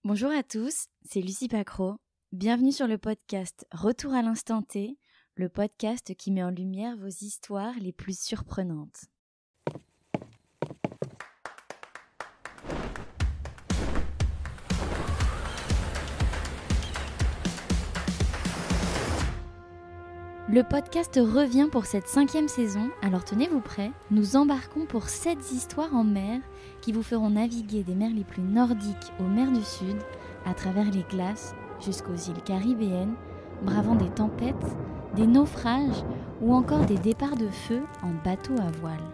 Bonjour à tous, c'est Lucie Pacro. Bienvenue sur le podcast Retour à l'instant T, le podcast qui met en lumière vos histoires les plus surprenantes. Le podcast revient pour cette 5e saison, alors tenez-vous prêts, nous embarquons pour 7 histoires en mer qui vous feront naviguer des mers les plus nordiques aux mers du Sud, à travers les glaces jusqu'aux îles caribéennes, bravant des tempêtes, des naufrages ou encore des départs de feu en bateau à voile.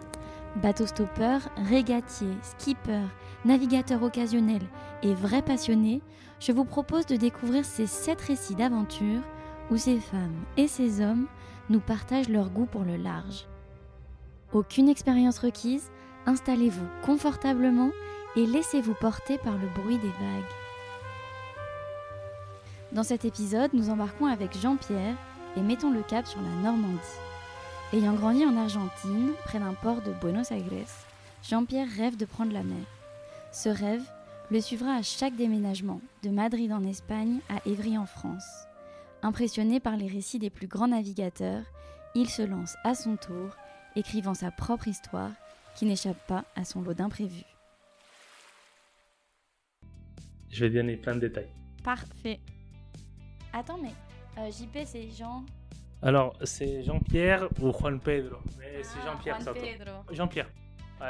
Bateau-stoppeurs, régatiers, skippers, navigateurs occasionnels et vrais passionnés, je vous propose de découvrir ces 7 récits d'aventure où ces femmes et ces hommes nous partagent leur goût pour le large. Aucune expérience requise, installez-vous confortablement et laissez-vous porter par le bruit des vagues. Dans cet épisode, nous embarquons avec Jean-Pierre et mettons le cap sur la Normandie. Ayant grandi en Argentine, près d'un port de Buenos Aires, Jean-Pierre rêve de prendre la mer. Ce rêve le suivra à chaque déménagement, de Madrid en Espagne à Évry en France. Impressionné par les récits des plus grands navigateurs, il se lance à son tour, écrivant sa propre histoire qui n'échappe pas à son lot d'imprévus. Je vais donner plein de détails. Parfait. Attends, mais JP, c'est Jean... Alors, c'est Jean-Pierre ou Juan Pedro, mais c'est Jean-Pierre Juan surtout. Pedro. Jean-Pierre.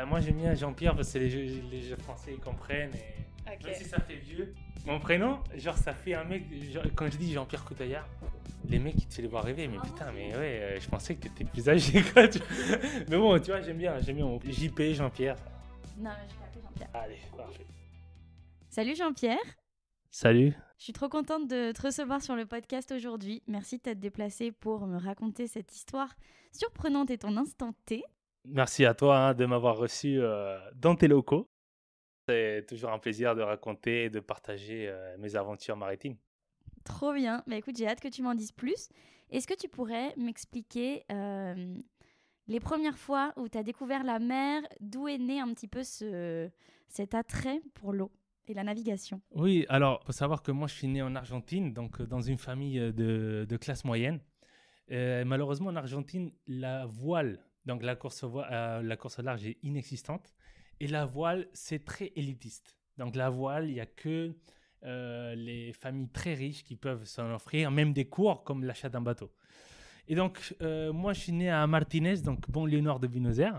Moi, j'aime bien Jean-Pierre parce que les jeux français ils comprennent. Et Ok. même si ça fait vieux, mon prénom, genre, ça fait un mec. Genre, quand je dis Jean-Pierre Coutaillard, les mecs, ils te les voient rêver. Mais putain, mais ouais, je pensais que t'étais plus âgé. Quoi, mais bon, tu vois, j'aime bien. JP, Jean-Pierre. Non, je vais appeler Jean-Pierre. Allez, parfait. Salut Jean-Pierre. Salut. Je suis trop contente de te recevoir sur le podcast aujourd'hui. Merci de t'être déplacé pour me raconter cette histoire surprenante et ton instant T. Merci à toi de m'avoir reçu dans tes locaux. C'est toujours un plaisir de raconter et de partager mes aventures maritimes. Trop bien. Bah écoute, j'ai hâte que tu m'en dises plus. Est-ce que tu pourrais m'expliquer les premières fois où tu as découvert la mer, d'où est né un petit peu cet attrait pour l'eau et la navigation? Oui, alors, il faut savoir que moi, je suis né en Argentine, donc dans une famille de classe moyenne. Malheureusement, en Argentine, la voile, donc la course au large est inexistante. Et la voile, c'est très élitiste. Donc la voile, il n'y a que les familles très riches qui peuvent s'en offrir, même des cours comme l'achat d'un bateau. Et donc, moi, je suis né à Martinez, donc banlieue nord de Buenos Aires,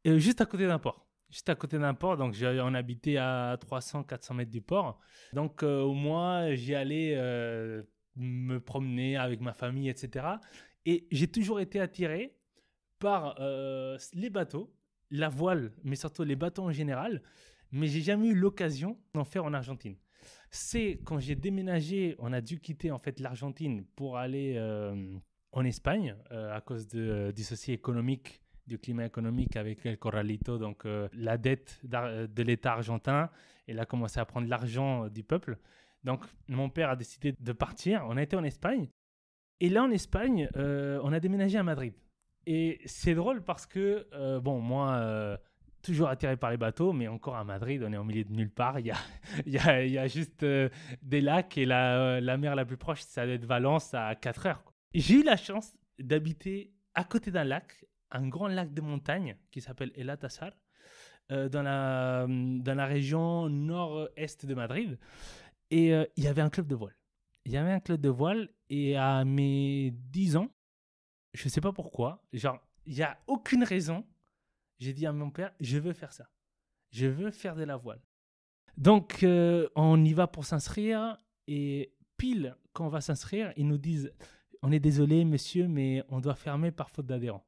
juste à côté d'un port. Juste à côté d'un port, donc on habitait à 300-400 mètres du port. Donc, moi, j'y allais me promener avec ma famille, etc. Et j'ai toujours été attiré par les bateaux, la voile, mais surtout les bateaux en général. Mais j'ai jamais eu l'occasion d'en faire en Argentine. C'est quand j'ai déménagé, on a dû quitter en fait l'Argentine pour aller en Espagne à cause du souci économique, du climat économique avec El Corralito, donc la dette de l'État argentin. Il a commencé à prendre l'argent du peuple. Donc mon père a décidé de partir. On a été en Espagne. Et là en Espagne, on a déménagé à Madrid. Et c'est drôle parce que, moi, toujours attiré par les bateaux, mais encore à Madrid, on est au milieu de nulle part. Il y a juste des lacs et la mer la plus proche, ça doit être Valence à 4 heures. J'ai eu la chance d'habiter à côté d'un lac, un grand lac de montagne qui s'appelle El Atazar, dans la région nord-est de Madrid. Et il y avait un club de voile. Il y avait un club de voile et à mes 10 ans, je ne sais pas pourquoi, genre, il n'y a aucune raison. J'ai dit à mon père, je veux faire ça. Je veux faire de la voile. Donc, on y va pour s'inscrire. Et pile, quand on va s'inscrire, ils nous disent, on est désolé, monsieur, mais on doit fermer par faute d'adhérents.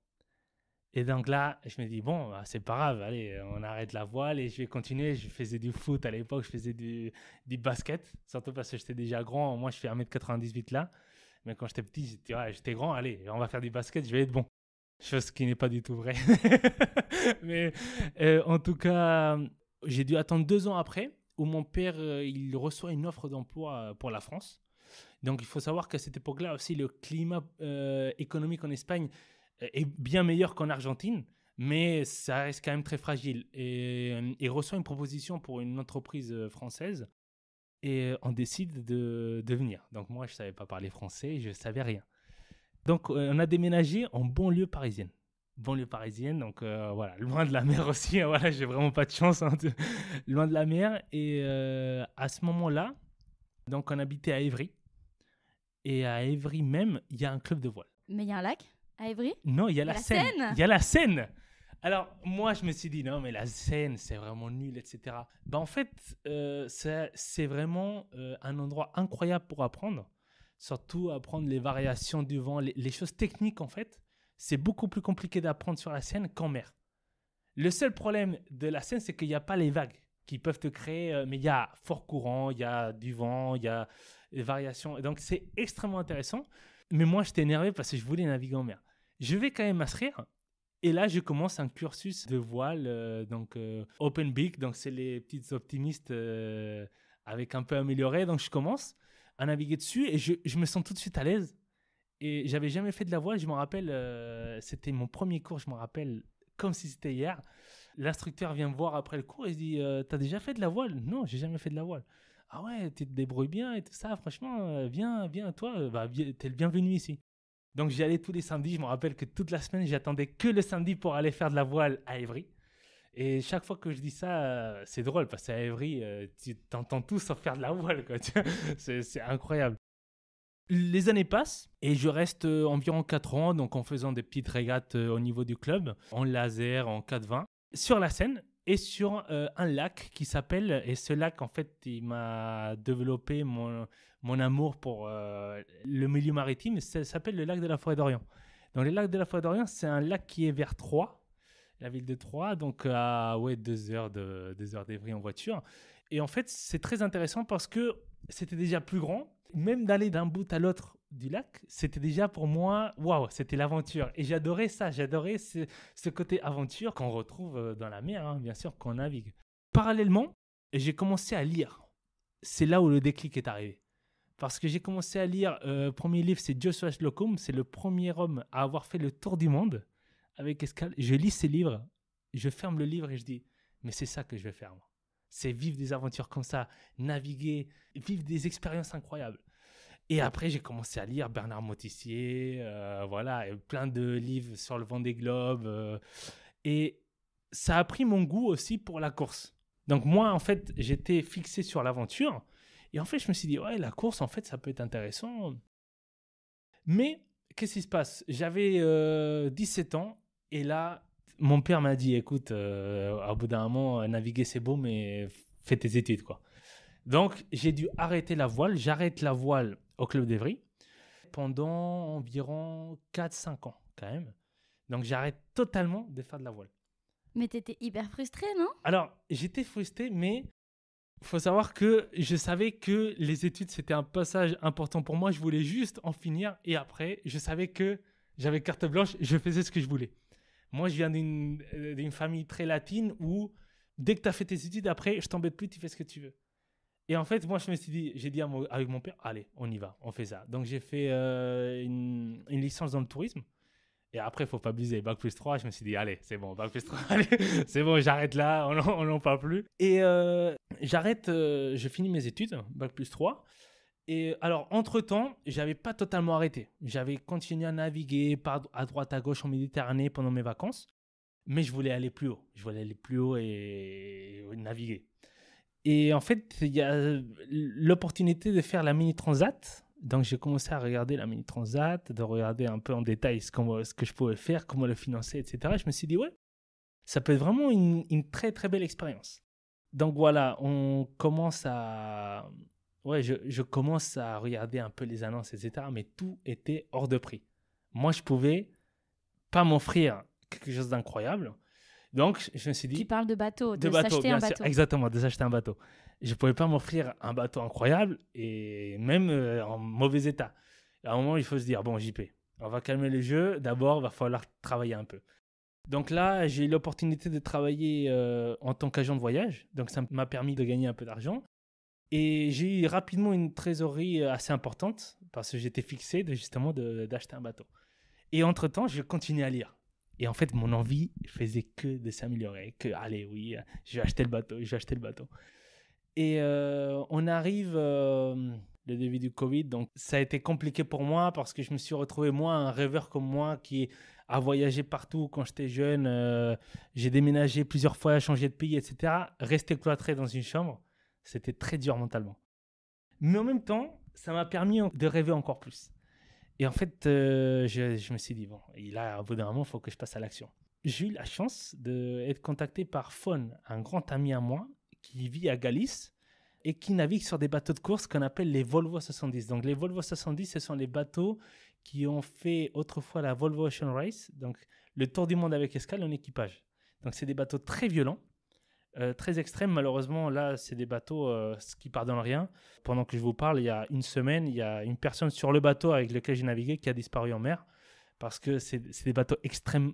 Et donc là, je me dis, bon, c'est pas grave, allez, on arrête la voile et je vais continuer. Je faisais du foot à l'époque, je faisais du basket, surtout parce que j'étais déjà grand. Moi, je fais 1m98 là. Mais quand j'étais petit, j'étais grand, allez, on va faire du basket, je vais être bon. Chose qui n'est pas du tout vraie. Mais en tout cas, j'ai dû attendre 2 ans après où mon père, il reçoit une offre d'emploi pour la France. Donc, il faut savoir qu'à cette époque-là aussi, le climat économique en Espagne est bien meilleur qu'en Argentine, mais ça reste quand même très fragile. Et il reçoit une proposition pour une entreprise française. et on décide de venir. Donc moi, je ne savais pas parler français, je ne savais rien. Donc on a déménagé en banlieue parisienne. Banlieue parisienne, donc voilà, loin de la mer aussi. Voilà, j'ai vraiment pas de chance, hein, loin de la mer. Et à ce moment-là, donc on habitait à Évry. Et à Évry même, il y a un club de voile. Mais il y a un lac à Évry? Non, il y a la Seine. Seine. Il y a la Seine. Alors, moi, je me suis dit, non, mais la Seine, c'est vraiment nul, etc. Ben, en fait, c'est vraiment un endroit incroyable pour apprendre. Surtout apprendre les variations du vent, les choses techniques, en fait. C'est beaucoup plus compliqué d'apprendre sur la Seine qu'en mer. Le seul problème de la Seine, c'est qu'il n'y a pas les vagues qui peuvent te créer, mais il y a fort courant, il y a du vent, il y a des variations. Et donc, c'est extrêmement intéressant. Mais moi, j'étais énervé parce que je voulais naviguer en mer. Je vais quand même m'inscrire. Et là, je commence un cursus de voile, Open Beak. Donc, c'est les petites optimistes avec un peu amélioré. Donc, je commence à naviguer dessus et je me sens tout de suite à l'aise. Et j'avais jamais fait de la voile. Je me rappelle, c'était mon premier cours, je me rappelle comme si c'était hier. L'instructeur vient me voir après le cours et il dit t'as déjà fait de la voile? Non, j'ai jamais fait de la voile. Ah ouais, tu te débrouilles bien et tout ça. Franchement, viens, toi, t'es le bienvenu ici. Donc j'y allais tous les samedis. Je me rappelle que toute la semaine, j'attendais que le samedi pour aller faire de la voile à Évry. Et chaque fois que je dis ça, c'est drôle parce qu'à Évry, tu t'entends tout sauf faire de la voile, quoi. C'est incroyable. Les années passent et je reste environ 4 ans, donc en faisant des petites régates au niveau du club, en laser, en 420, sur la Seine et sur un lac qui s'appelle, et ce lac en fait il m'a développé mon amour pour le milieu maritime, ça s'appelle le lac de la Forêt d'Orient. Donc le lac de la Forêt d'Orient, c'est un lac qui est vers Troyes, la ville de Troyes, donc à 2 heures d'Évry en voiture. Et en fait c'est très intéressant parce que c'était déjà plus grand. Même d'aller d'un bout à l'autre du lac, c'était déjà pour moi, waouh, c'était l'aventure. Et j'adorais ça, j'adorais ce côté aventure qu'on retrouve dans la mer, hein, bien sûr, quand on navigue. Parallèlement, j'ai commencé à lire. C'est là où le déclic est arrivé. Parce que j'ai commencé à lire, premier livre, c'est Joshua Slocum, c'est le premier homme à avoir fait le tour du monde avec escale. Je lis ces livres, je ferme le livre et je dis, mais c'est ça que je vais faire, moi. C'est vivre des aventures comme ça, naviguer, vivre des expériences incroyables. Et après, j'ai commencé à lire Bernard Moitessier, voilà, et plein de livres sur le Vendée Globe. Et ça a pris mon goût aussi pour la course. Donc moi, en fait, j'étais fixé sur l'aventure. Et en fait, je me suis dit, ouais, la course, en fait, ça peut être intéressant. Mais qu'est-ce qui se passe? J'avais 17 ans et là, mon père m'a dit, écoute, au bout d'un moment, naviguer c'est beau, mais fais tes études, quoi. Donc, j'ai dû arrêter la voile. J'arrête la voile au Club d'Évry pendant environ 4-5 ans, quand même. Donc, j'arrête totalement de faire de la voile. Mais t'étais hyper frustré, non? Alors, j'étais frustré, mais il faut savoir que je savais que les études, c'était un passage important pour moi. Je voulais juste en finir et après, je savais que j'avais carte blanche, je faisais ce que je voulais. Moi, je viens d'une famille très latine où dès que tu as fait tes études, après, je t'embête plus, tu fais ce que tu veux. Et en fait, moi, j'ai dit avec mon père, allez, on y va, on fait ça. Donc, j'ai fait une licence dans le tourisme. Et après, il ne faut pas abuser. Bac plus 3, je me suis dit, allez, c'est bon, Bac plus 3, allez, c'est bon, j'arrête là, on n'en parle plus. Et j'arrête, je finis mes études, Bac plus 3. Et alors, entre-temps, je n'avais pas totalement arrêté. J'avais continué à naviguer à droite, à gauche en Méditerranée pendant mes vacances. Mais je voulais aller plus haut. Je voulais aller plus haut et naviguer. Et en fait, il y a l'opportunité de faire la Mini Transat. Donc, j'ai commencé à regarder la Mini Transat, de regarder un peu en détail ce que je pouvais faire, comment le financer, etc. Et je me suis dit, ouais, ça peut être vraiment une très, très belle expérience. Donc, voilà, on commence à... Ouais, je commence à regarder un peu les annonces, etc. Mais tout était hors de prix. Moi, je pouvais pas m'offrir quelque chose d'incroyable. Donc, je me suis dit... Tu parles de bateau, de bateau, s'acheter un bateau. Sûr, exactement, de s'acheter un bateau. Je ne pouvais pas m'offrir un bateau incroyable et même en mauvais état. À un moment, il faut se dire, bon, JP, on va calmer le jeu. D'abord, il va falloir travailler un peu. Donc là, j'ai eu l'opportunité de travailler en tant qu'agent de voyage. Donc, ça m'a permis de gagner un peu d'argent. Et j'ai eu rapidement une trésorerie assez importante parce que j'étais fixé justement d'acheter un bateau. Et entre-temps, je continuais à lire. Et en fait, mon envie faisait que de s'améliorer, que, allez, oui, je vais acheter le bateau. Et on arrive le début du Covid, donc ça a été compliqué pour moi parce que je me suis retrouvé, moi, un rêveur comme moi qui a voyagé partout quand j'étais jeune. J'ai déménagé plusieurs fois, changé de pays, etc. Rester cloîtré dans une chambre, c'était très dur mentalement. Mais en même temps, ça m'a permis de rêver encore plus. Et en fait, je me suis dit, bon, et là, au bout d'un moment, il faut que je passe à l'action. J'ai eu la chance d'être contacté par Fon, un grand ami à moi, qui vit à Galice et qui navigue sur des bateaux de course qu'on appelle les Volvo 70. Donc, les Volvo 70, ce sont les bateaux qui ont fait autrefois la Volvo Ocean Race, donc le tour du monde avec escale en équipage. Donc, c'est des bateaux très violents, très extrêmes. Malheureusement, là, c'est des bateaux qui pardonnent rien. Pendant que je vous parle, il y a une semaine, il y a une personne sur le bateau avec lequel j'ai navigué qui a disparu en mer parce que c'est des bateaux extrêmes.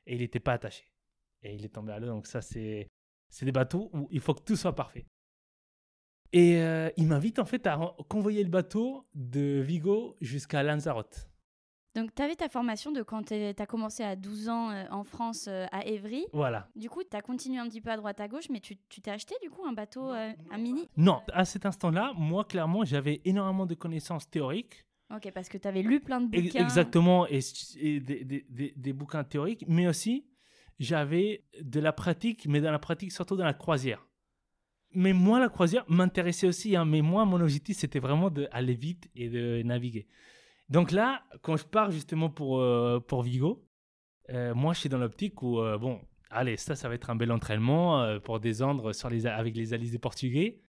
Et il n'était pas attaché. Et il est tombé à l'eau. Donc ça, c'est des bateaux où il faut que tout soit parfait. Et il m'invite en fait à convoyer le bateau de Vigo jusqu'à Lanzarote. Donc, tu avais ta formation de quand tu as commencé à 12 ans en France, à Évry. Voilà. Du coup, tu as continué un petit peu à droite à gauche, mais tu t'es acheté du coup un bateau, un mini? Non, à cet instant-là, moi, clairement, j'avais énormément de connaissances théoriques. Ok, parce que tu avais lu plein de bouquins. Exactement, et des bouquins théoriques, mais aussi, j'avais de la pratique, mais dans la pratique, surtout dans la croisière. Mais moi, la croisière m'intéressait aussi, hein, mais moi, mon objectif, c'était vraiment d'aller vite et de naviguer. Donc là, quand je pars justement pour Vigo, moi, je suis dans l'optique où, bon, allez, ça va être un bel entraînement pour descendre avec les alizés portugais.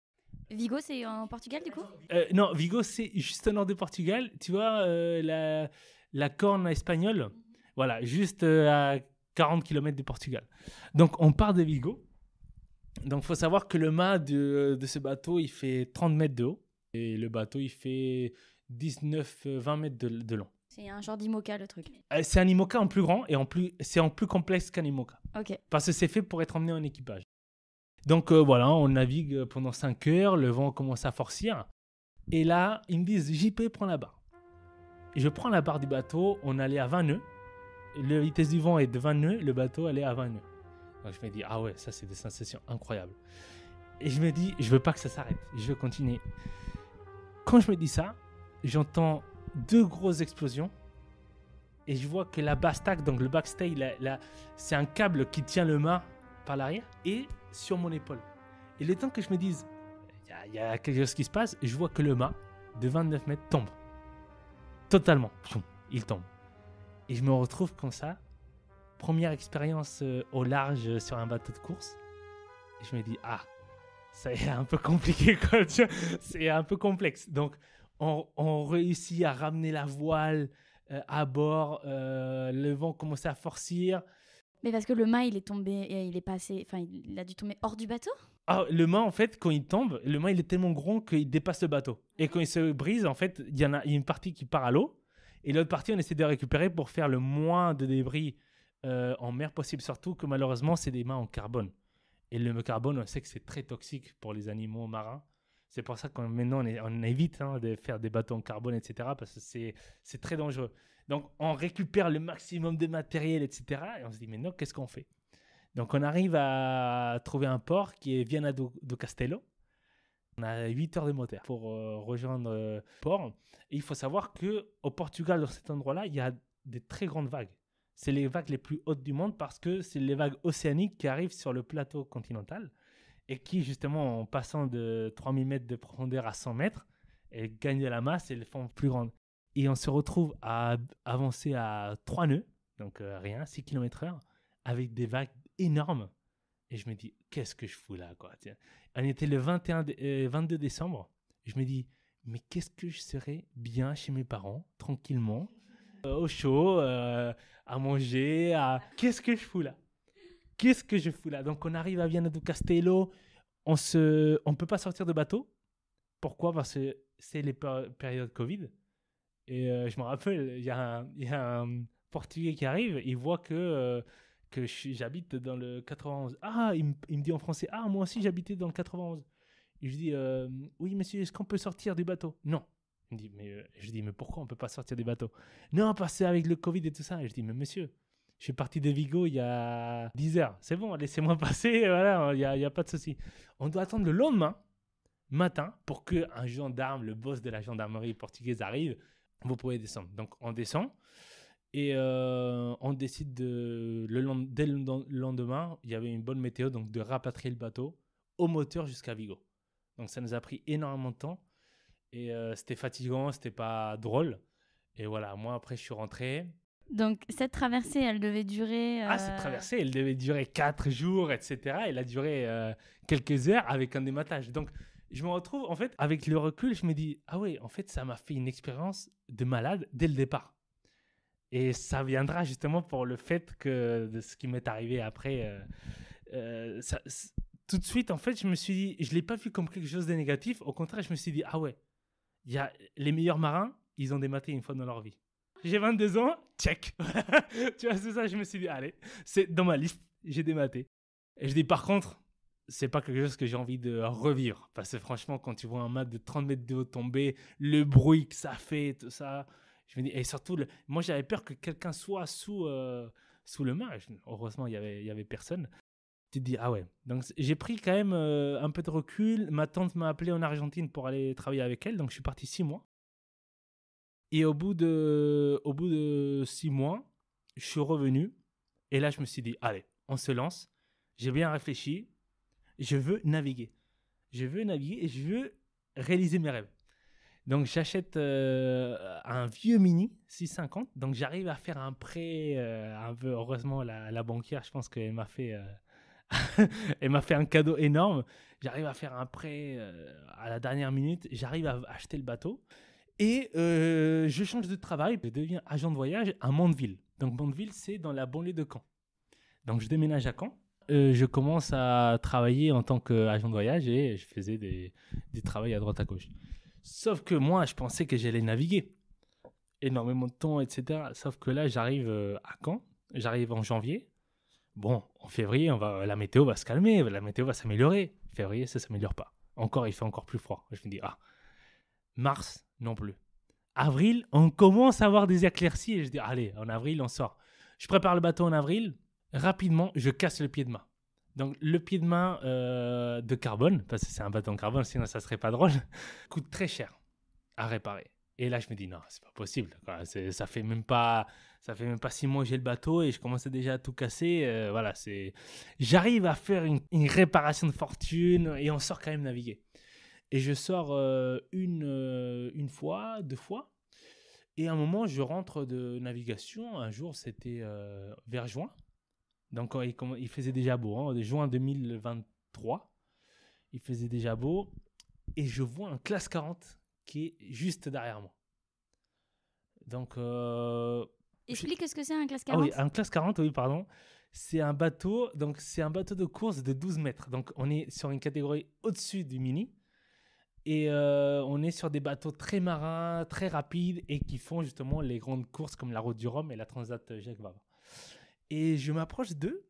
Vigo, c'est en Portugal du coup? Non, Vigo, c'est juste au nord de Portugal. Tu vois, la corne espagnole, voilà, juste à 40 km de Portugal. Donc, on part de Vigo. Donc, il faut savoir que le mât de ce bateau, il fait 30 mètres de haut. Et le bateau, il fait 19-20 mètres de long. C'est un genre d'IMOCA, le truc. C'est un IMOCA en plus grand et c'est en plus complexe qu'un IMOCA. Ok. Parce que c'est fait pour être emmené en équipage. Donc voilà, on navigue pendant 5 heures, le vent commence à forcir. Et là, ils me disent, JP, prends la barre. Et je prends la barre du bateau, on allait à 20 nœuds. La vitesse du vent est de 20 nœuds, le bateau allait à 20 nœuds. Donc je me dis, ah ouais, ça c'est des sensations incroyables. Et je me dis, je veux pas que ça s'arrête, je veux continuer. Quand je me dis ça, j'entends 2 grosses explosions. Et je vois que la bastack, donc le backstay, c'est un câble qui tient le mât par l'arrière et sur mon épaule. Et le temps que je me dise, il y a quelque chose qui se passe, je vois que le mât de 29 mètres tombe. Totalement. Il tombe. Et je me retrouve comme ça. Première expérience au large sur un bateau de course. Et je me dis, ça est un peu compliqué, quoi. C'est un peu complexe. Donc, on réussit à ramener la voile à bord. Le vent commençait à forcir. Mais parce que le mât, il est tombé, il est passé, enfin, il a dû tomber hors du bateau? Le mât, en fait, quand il tombe, le mât, il est tellement grand qu'il dépasse le bateau. Et quand il se brise, en fait, il y a une partie qui part à l'eau. Et l'autre partie, on essaie de récupérer pour faire le moins de débris en mer possible. Surtout que malheureusement, c'est des mâts en carbone. Et le carbone, on sait que c'est très toxique pour les animaux marins. C'est pour ça qu'on maintenant on évite de faire des bateaux en carbone, etc. Parce que c'est très dangereux. Donc, on récupère le maximum de matériel, etc. Et on se dit, mais non, qu'est-ce qu'on fait? Donc, on arrive à trouver un port qui est Viana do Castelo. On a 8 heures de moteur pour rejoindre le port. Et il faut savoir qu'au Portugal, dans cet endroit-là, il y a des très grandes vagues. C'est les vagues les plus hautes du monde parce que c'est les vagues océaniques qui arrivent sur le plateau continental et qui, justement, en passant de 3000 mètres de profondeur à 100 mètres, gagnent de la masse et les font plus grandes. Et on se retrouve à avancer à 3 nœuds, donc rien, 6 km/h, avec des vagues énormes. Et je me dis, qu'est-ce que je fous là, quoi. Tiens. On était le 22 décembre. Je me dis, mais qu'est-ce que je serais bien chez mes parents, tranquillement, au chaud, à manger, Qu'est-ce que je fous là? Qu'est-ce que je fous là? Donc on arrive à Viana do Castelo, on peut pas sortir de bateau. Pourquoi? Parce que c'est les périodes Covid. Et je me rappelle, il y a un Portugais qui arrive, il voit que j'habite dans le 91. Il me dit en français, moi aussi j'habitais dans le 91. Et je dis, oui monsieur, est-ce qu'on peut sortir du bateau? Non. Il me dit, je dis, mais pourquoi on ne peut pas sortir du bateau? Non, parce qu'avec le Covid et tout ça. Et je dis, mais monsieur, Je suis parti de Vigo il y a 10 heures. C'est bon, laissez-moi passer. Voilà, il y a pas de souci. On doit attendre le lendemain matin pour qu'un gendarme, le boss de la gendarmerie portugaise arrive. Vous pouvez descendre. Donc, on descend et on décide dès le lendemain, il y avait une bonne météo, donc de rapatrier le bateau au moteur jusqu'à Vigo. Donc, ça nous a pris énormément de temps et c'était fatigant, c'était pas drôle. Et voilà, moi, après, je suis rentré. Donc, cette traversée, elle devait durer... Cette traversée, elle devait durer 4 jours, etc. Elle a duré quelques heures avec un dématage. Donc, je me retrouve, en fait, avec le recul, je me dis, ah ouais, en fait, ça m'a fait une expérience de malade dès le départ. Et ça viendra justement pour le fait de ce qui m'est arrivé après. Tout de suite, en fait, je me suis dit, je ne l'ai pas vu comme quelque chose de négatif. Au contraire, je me suis dit, ah ouais, les meilleurs marins, ils ont dématé une fois dans leur vie. J'ai 22 ans, check. Tu vois, c'est ça, je me suis dit, allez, c'est dans ma liste, j'ai dématé. Et je dis, par contre, c'est pas quelque chose que j'ai envie de revivre. Parce que franchement, quand tu vois un mât de 30 mètres de haut tomber, le bruit que ça fait, tout ça, je me dis, et surtout, moi j'avais peur que quelqu'un soit sous le mât. Heureusement, il y avait personne. Tu te dis, ah ouais. Donc j'ai pris quand même un peu de recul. Ma tante m'a appelé en Argentine pour aller travailler avec elle, donc je suis parti 6 mois. Et au bout de 6 mois, je suis revenu. Et là, je me suis dit, allez, on se lance. J'ai bien réfléchi. Je veux naviguer. Je veux naviguer et je veux réaliser mes rêves. Donc, j'achète un vieux Mini 650. Donc, j'arrive à faire un prêt un peu. Heureusement, la banquière, je pense qu'elle m'a fait... elle m'a fait un cadeau énorme. J'arrive à faire un prêt à la dernière minute. J'arrive à acheter le bateau. Et je change de travail, je deviens agent de voyage à Mandeville. Donc Mandeville, c'est dans la banlieue de Caen. Donc je déménage à Caen. Je commence à travailler en tant qu'agent de voyage et je faisais des travaux à droite à gauche. Sauf que moi, je pensais que j'allais naviguer. Énormément de temps, etc. Sauf que là, j'arrive à Caen. J'arrive en janvier. Bon, en février, la météo va se calmer, la météo va s'améliorer. Février, ça ne s'améliore pas. Il fait encore plus froid. Je me dis, mars, non plus. Avril, on commence à avoir des éclaircies et je dis, allez, en avril, on sort. Je prépare le bateau en avril. Rapidement, je casse le pied de main. Donc, le pied de main de carbone, parce que c'est un bateau en carbone, sinon ça serait pas drôle, coûte très cher à réparer. Et là, je me dis, non, c'est pas possible. Quoi. Ça fait même pas 6 mois que j'ai le bateau et je commençais déjà à tout casser. J'arrive à faire une réparation de fortune et on sort quand même naviguer. Et je sors une fois, 2 fois. Et à un moment, je rentre de navigation. Un jour, c'était vers juin. Donc, il faisait déjà beau. Hein, juin 2023, il faisait déjà beau. Et je vois un classe 40 qui est juste derrière moi. Donc... Explique ce que c'est un classe 40. Ah oui, un classe 40, oui, pardon. C'est un bateau de course de 12 mètres. Donc, on est sur une catégorie au-dessus du Mini. Et on est sur des bateaux très marins, très rapides et qui font justement les grandes courses comme la Route du Rhum et la Transat Jacques Vabre. Et je m'approche d'eux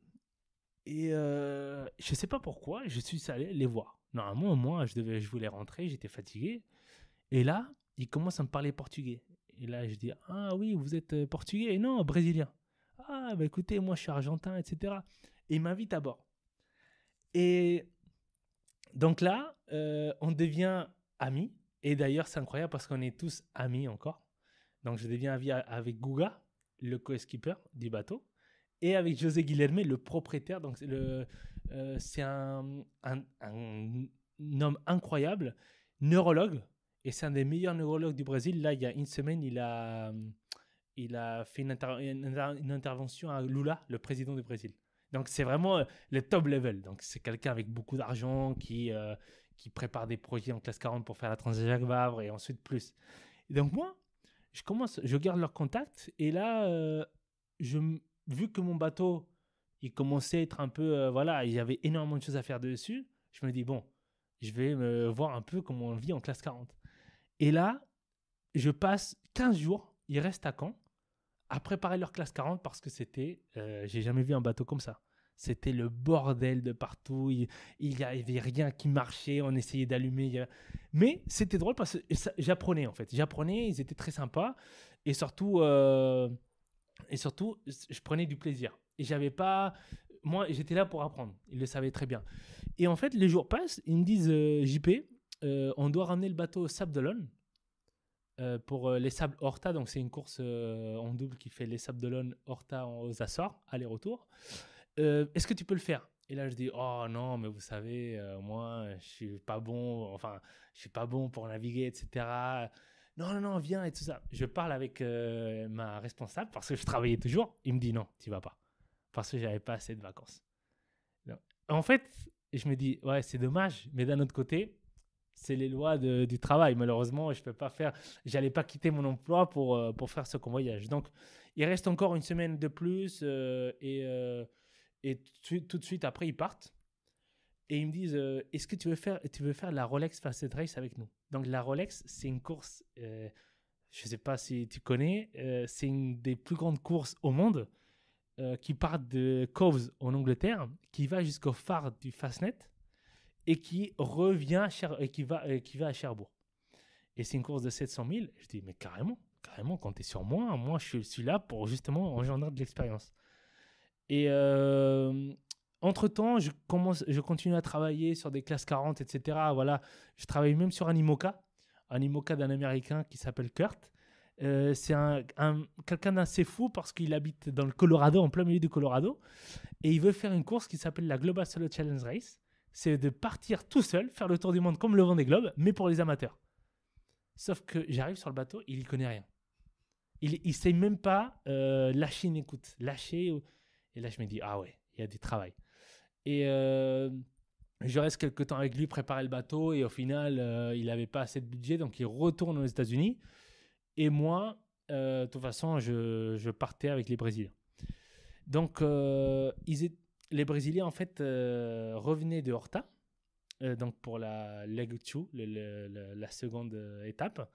et je ne sais pas pourquoi, je suis allé les voir. Normalement, moi, je voulais rentrer, j'étais fatigué. Et là, ils commencent à me parler portugais. Et là, je dis, ah oui, vous êtes portugais? Non, brésilien. Ah, bah écoutez, moi, je suis argentin, etc. Et ils m'invitent à bord. Et donc là, on devient amis. Et d'ailleurs, c'est incroyable parce qu'on est tous amis encore. Donc, je deviens ami avec Guga, le co-skipper du bateau, et avec José Guilherme, le propriétaire. Donc, c'est un homme incroyable, neurologue. Et c'est un des meilleurs neurologues du Brésil. Là, il y a une semaine, il a fait une intervention à Lula, le président du Brésil. Donc, c'est vraiment le top level. Donc, c'est quelqu'un avec beaucoup d'argent qui prépare des projets en classe 40 pour faire la Transat Jacques Vabre et ensuite plus. Et donc, moi, je garde leur contact. Et là, vu que mon bateau, il commençait à être un peu... il y avait énormément de choses à faire dessus. Je me dis, bon, je vais me voir un peu comment on vit en classe 40. Et là, je passe 15 jours, ils restent à Caen, à préparer leur classe 40 parce que c'était... j'ai jamais vu un bateau comme ça. C'était le bordel de partout. Il n'y avait rien qui marchait. On essayait d'allumer. Mais c'était drôle parce que j'apprenais en fait. Ils étaient très sympas. Et surtout, Et surtout, je prenais du plaisir. Et j'avais pas... Moi, j'étais là pour apprendre. Ils le savaient très bien. Et en fait, les jours passent. Ils me disent, JP, on doit ramener le bateau au Sable d'Olonne pour les Sables Horta. Donc, c'est une course en double qui fait les Sables d'Olonne Horta aux Açores, aller-retour. Est-ce que tu peux le faire? Et là, je dis, oh non, mais vous savez, moi, je suis pas bon. Enfin, je suis pas bon pour naviguer, etc. Non, non, non, viens et tout ça. Je parle avec ma responsable parce que je travaillais toujours. Il me dit, non, tu vas pas. Parce que j'avais pas assez de vacances. Non. En fait, je me dis, ouais, c'est dommage. Mais d'un autre côté, c'est les lois du travail. Malheureusement, je peux pas faire. J'allais pas quitter mon emploi pour faire ce convoyage. Donc, il reste encore une semaine de plus et tout de suite après, ils partent. Et ils me disent, est-ce que tu veux faire la Rolex Facet Race avec nous? Donc, la Rolex, c'est une course, je ne sais pas si tu connais, c'est une des plus grandes courses au monde qui part de Cowes en Angleterre, qui va jusqu'au phare du Fastnet et qui revient et qui va à Cherbourg. Et c'est une course de 700 000. Je dis, mais carrément, comptez sur moi. Moi, je suis là pour justement engendrer de l'expérience. Et entre-temps, je continue à travailler sur des classes 40, etc. Voilà, je travaille même sur un IMOCA d'un Américain qui s'appelle Kurt. C'est quelqu'un d'assez fou parce qu'il habite dans le Colorado, en plein milieu du Colorado. Et il veut faire une course qui s'appelle la Global Solo Challenge Race. C'est de partir tout seul, faire le tour du monde comme le Vendée Globe, mais pour les amateurs. Sauf que j'arrive sur le bateau, il n'y connaît rien. Il ne sait même pas lâcher une écoute. Et là, je me dis, ah ouais, il y a du travail. Et je reste quelques temps avec lui, préparer le bateau. Et au final, il n'avait pas assez de budget, donc il retourne aux États-Unis. Et moi, de toute façon, je partais avec les Brésiliens. Donc, les Brésiliens, en fait, revenaient de Horta, donc pour la Leg 2, la seconde étape.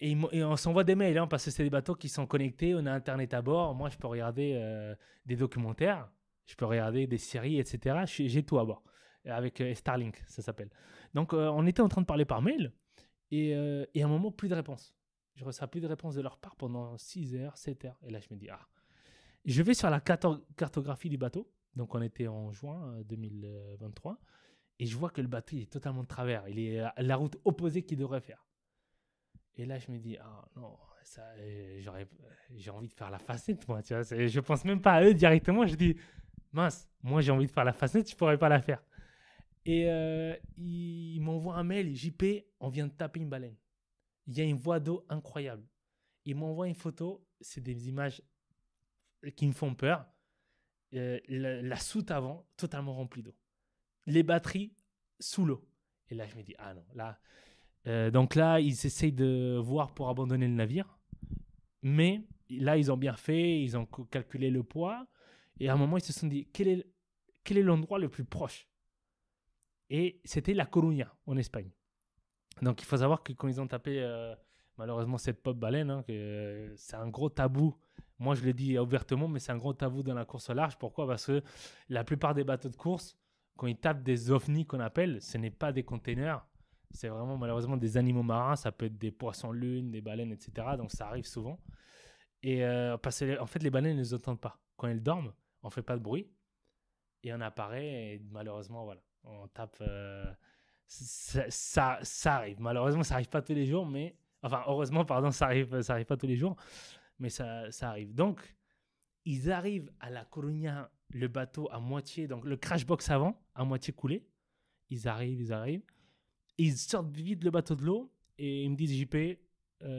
Et on s'envoie des mails, hein, parce que c'est des bateaux qui sont connectés, on a Internet à bord. Moi, je peux regarder des documentaires, je peux regarder des séries, etc. J'ai tout à bord, avec Starlink, ça s'appelle. Donc, on était en train de parler par mail, et à un moment, plus de réponse. Je ne reçois plus de réponse de leur part pendant 6 heures, 7 heures. Et là, je me dis, ah. Je vais sur la cartographie du bateau. Donc, on était en juin 2023. Et je vois que le bateau il est totalement de travers. Il est à la route opposée qu'il devrait faire. Et là, je me dis, ah non, ça, j'ai envie de faire la facette, moi. Tu vois, je pense même pas à eux directement. Je dis, mince, moi, j'ai envie de faire la facette, je pourrais pas la faire. Et il m'envoie un mail, JP, on vient de taper une baleine. Il y a une voie d'eau incroyable. Il m'envoie une photo, c'est des images qui me font peur. La soute avant, totalement remplie d'eau. Les batteries sous l'eau. Et là, je me dis, ah non, là... donc là, ils essayent de voir pour abandonner le navire. Mais là, ils ont bien fait, ils ont calculé le poids. Et à un moment, ils se sont dit, quel est l'endroit le plus proche? Et c'était La Coruña, en Espagne. Donc, il faut savoir que quand ils ont tapé, malheureusement, cette pop baleine, hein, c'est un gros tabou. Moi, je le dis ouvertement, mais c'est un gros tabou dans la course au large. Pourquoi? Parce que la plupart des bateaux de course, quand ils tapent des ovnis qu'on appelle, ce n'est pas des containers. C'est vraiment malheureusement des animaux marins. Ça peut être des poissons-lunes, des baleines, etc. Donc, ça arrive souvent. Et parce que, en fait, les baleines ne les entendent pas. Quand elles dorment, on ne fait pas de bruit. Et on apparaît. Et malheureusement, voilà, on tape... ça arrive. Malheureusement, ça n'arrive pas tous les jours, mais... Enfin, heureusement, pardon, ça arrive pas tous les jours, mais ça arrive. Donc, ils arrivent à La Coruña, le bateau à moitié, donc le crash box avant, à moitié coulé. Ils arrivent. Ils sortent vite le bateau de l'eau et ils me disent, JP,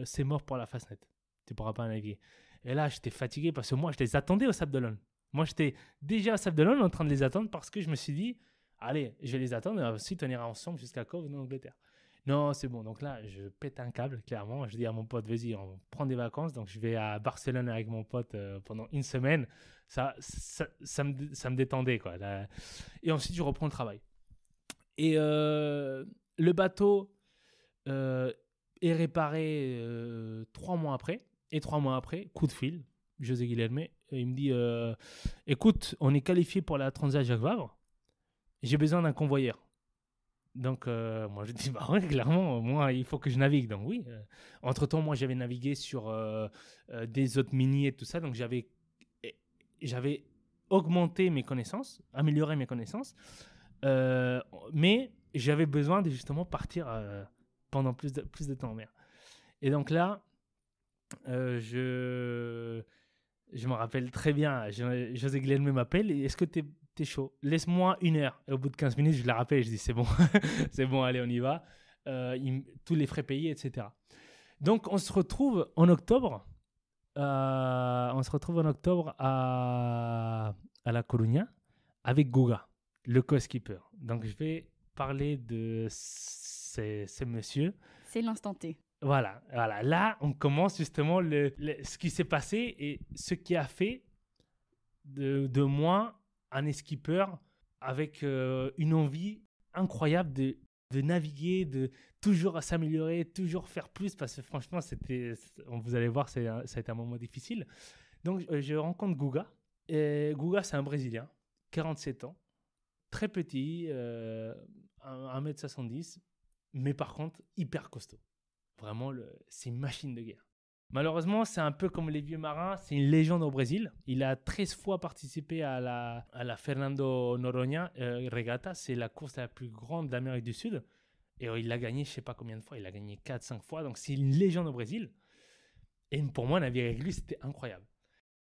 c'est mort pour la Fastnet. Tu ne pourras pas naviguer. Et là, j'étais fatigué parce que moi, je les attendais au Sable d'Olonne. Moi, j'étais déjà au Sable d'Olonne en train de les attendre parce que je me suis dit, allez, je vais les attendre et ensuite on ira ensemble jusqu'à Cowes en Angleterre. Non, c'est bon. Donc là, je pète un câble, clairement. Je dis à mon pote, vas-y, on prend des vacances. Donc je vais à Barcelone avec mon pote pendant une semaine. Ça me détendait, quoi. Là. Et ensuite, je reprends le travail. Et le bateau est réparé 3 mois après. Et 3 mois après, coup de fil, José Guilherme, il me dit, écoute, on est qualifié pour la Transat Jacques Vabre. J'ai besoin d'un convoyeur. Donc, moi, je dis, bah ouais, clairement, moi, il faut que je navigue. Donc, oui. Entre-temps, moi, j'avais navigué sur des autres mini et tout ça. Donc, j'avais augmenté mes connaissances, amélioré mes connaissances. Euh, mais j'avais besoin de justement partir pendant plus de temps en mer. Et donc là, je me rappelle très bien, José Guilherme m'appelle, est-ce que t'es chaud? Laisse-moi 1 heure. Et au bout de 15 minutes, je le rappelle, je dis c'est bon, c'est bon, allez, on y va. Tous les frais payés, etc. Donc on se retrouve en octobre. À La Coruña avec Guga, le co-skipper. Donc je vais parler de ces messieurs. C'est l'instant T. Voilà. Là, on commence justement ce qui s'est passé et ce qui a fait de moi un skipper avec une envie incroyable de naviguer, de toujours s'améliorer, toujours faire plus, parce que franchement, vous allez voir, ça a été un moment difficile. Donc, je rencontre Guga. Et Guga, c'est un Brésilien, 47 ans, très petit, 1m70, mais par contre, hyper costaud. Vraiment, c'est une machine de guerre. Malheureusement, c'est un peu comme les vieux marins, c'est une légende au Brésil. Il a 13 fois participé à la Fernando Noronha Regatta. C'est la course la plus grande d'Amérique du Sud. Et il l'a gagné, je ne sais pas combien de fois. Il a gagné 4-5 fois. Donc, c'est une légende au Brésil. Et pour moi, naviguer avec lui, c'était incroyable.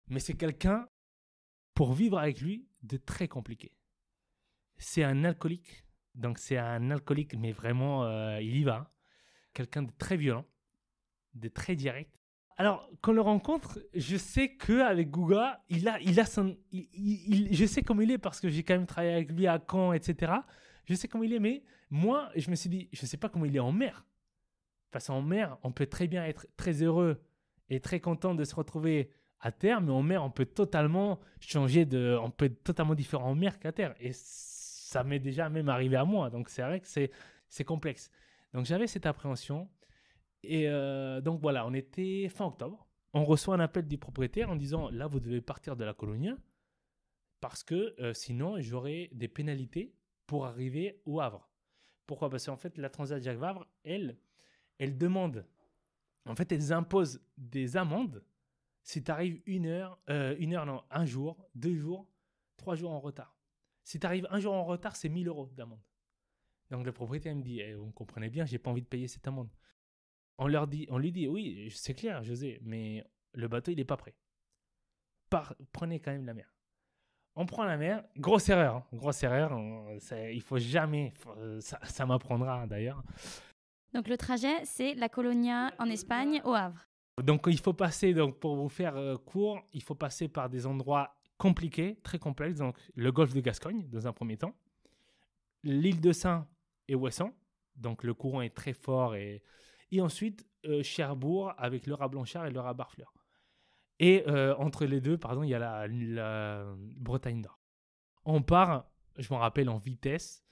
Mais c'est quelqu'un, pour vivre avec lui, de très compliqué. C'est un alcoolique. Donc, c'est un alcoolique, mais vraiment, il y va. Quelqu'un de très violent, de très direct. Alors, quand on le rencontre, je sais qu'avec Guga, je sais comment il est parce que j'ai quand même travaillé avec lui à Caen, etc. Je sais comment il est, mais moi, je me suis dit, je ne sais pas comment il est en mer. Parce qu'en mer, on peut très bien être très heureux et très content de se retrouver à terre, mais en mer, on peut totalement on peut être totalement différent en mer qu'à terre. Et ça m'est déjà même arrivé à moi. Donc, c'est vrai que c'est complexe. Donc, j'avais cette appréhension. Et donc voilà, on était fin octobre. On reçoit un appel du propriétaire en disant là, vous devez partir de La Coruña parce que sinon, j'aurai des pénalités pour arriver au Havre. Pourquoi? Parce qu'en fait, la Transat Jacques Vabre, elle demande, en fait, elles imposent des amendes si tu arrives un jour, 2 jours, 3 jours en retard. Si tu arrives 1 jour en retard, c'est 1 000 € d'amende. Donc le propriétaire me dit vous me comprenez bien, j'ai pas envie de payer cette amende. On lui dit, oui, c'est clair, José, mais le bateau, il n'est pas prêt. Prenez quand même la mer. On prend la mer, grosse erreur. Il faut jamais, ça m'apprendra d'ailleurs. Donc le trajet, c'est La Coruña en Espagne au Havre. Donc il faut passer, pour vous faire court, il faut passer par des endroits compliqués, très complexes. Donc le golfe de Gascogne, dans un premier temps. L'île de Sein et Ouessant. Donc le courant est très fort et ensuite, Cherbourg avec le rat Blanchard et le rat Barfleur. Et entre les deux, il y a la Bretagne Nord. On part, je m'en rappelle, en vitesse.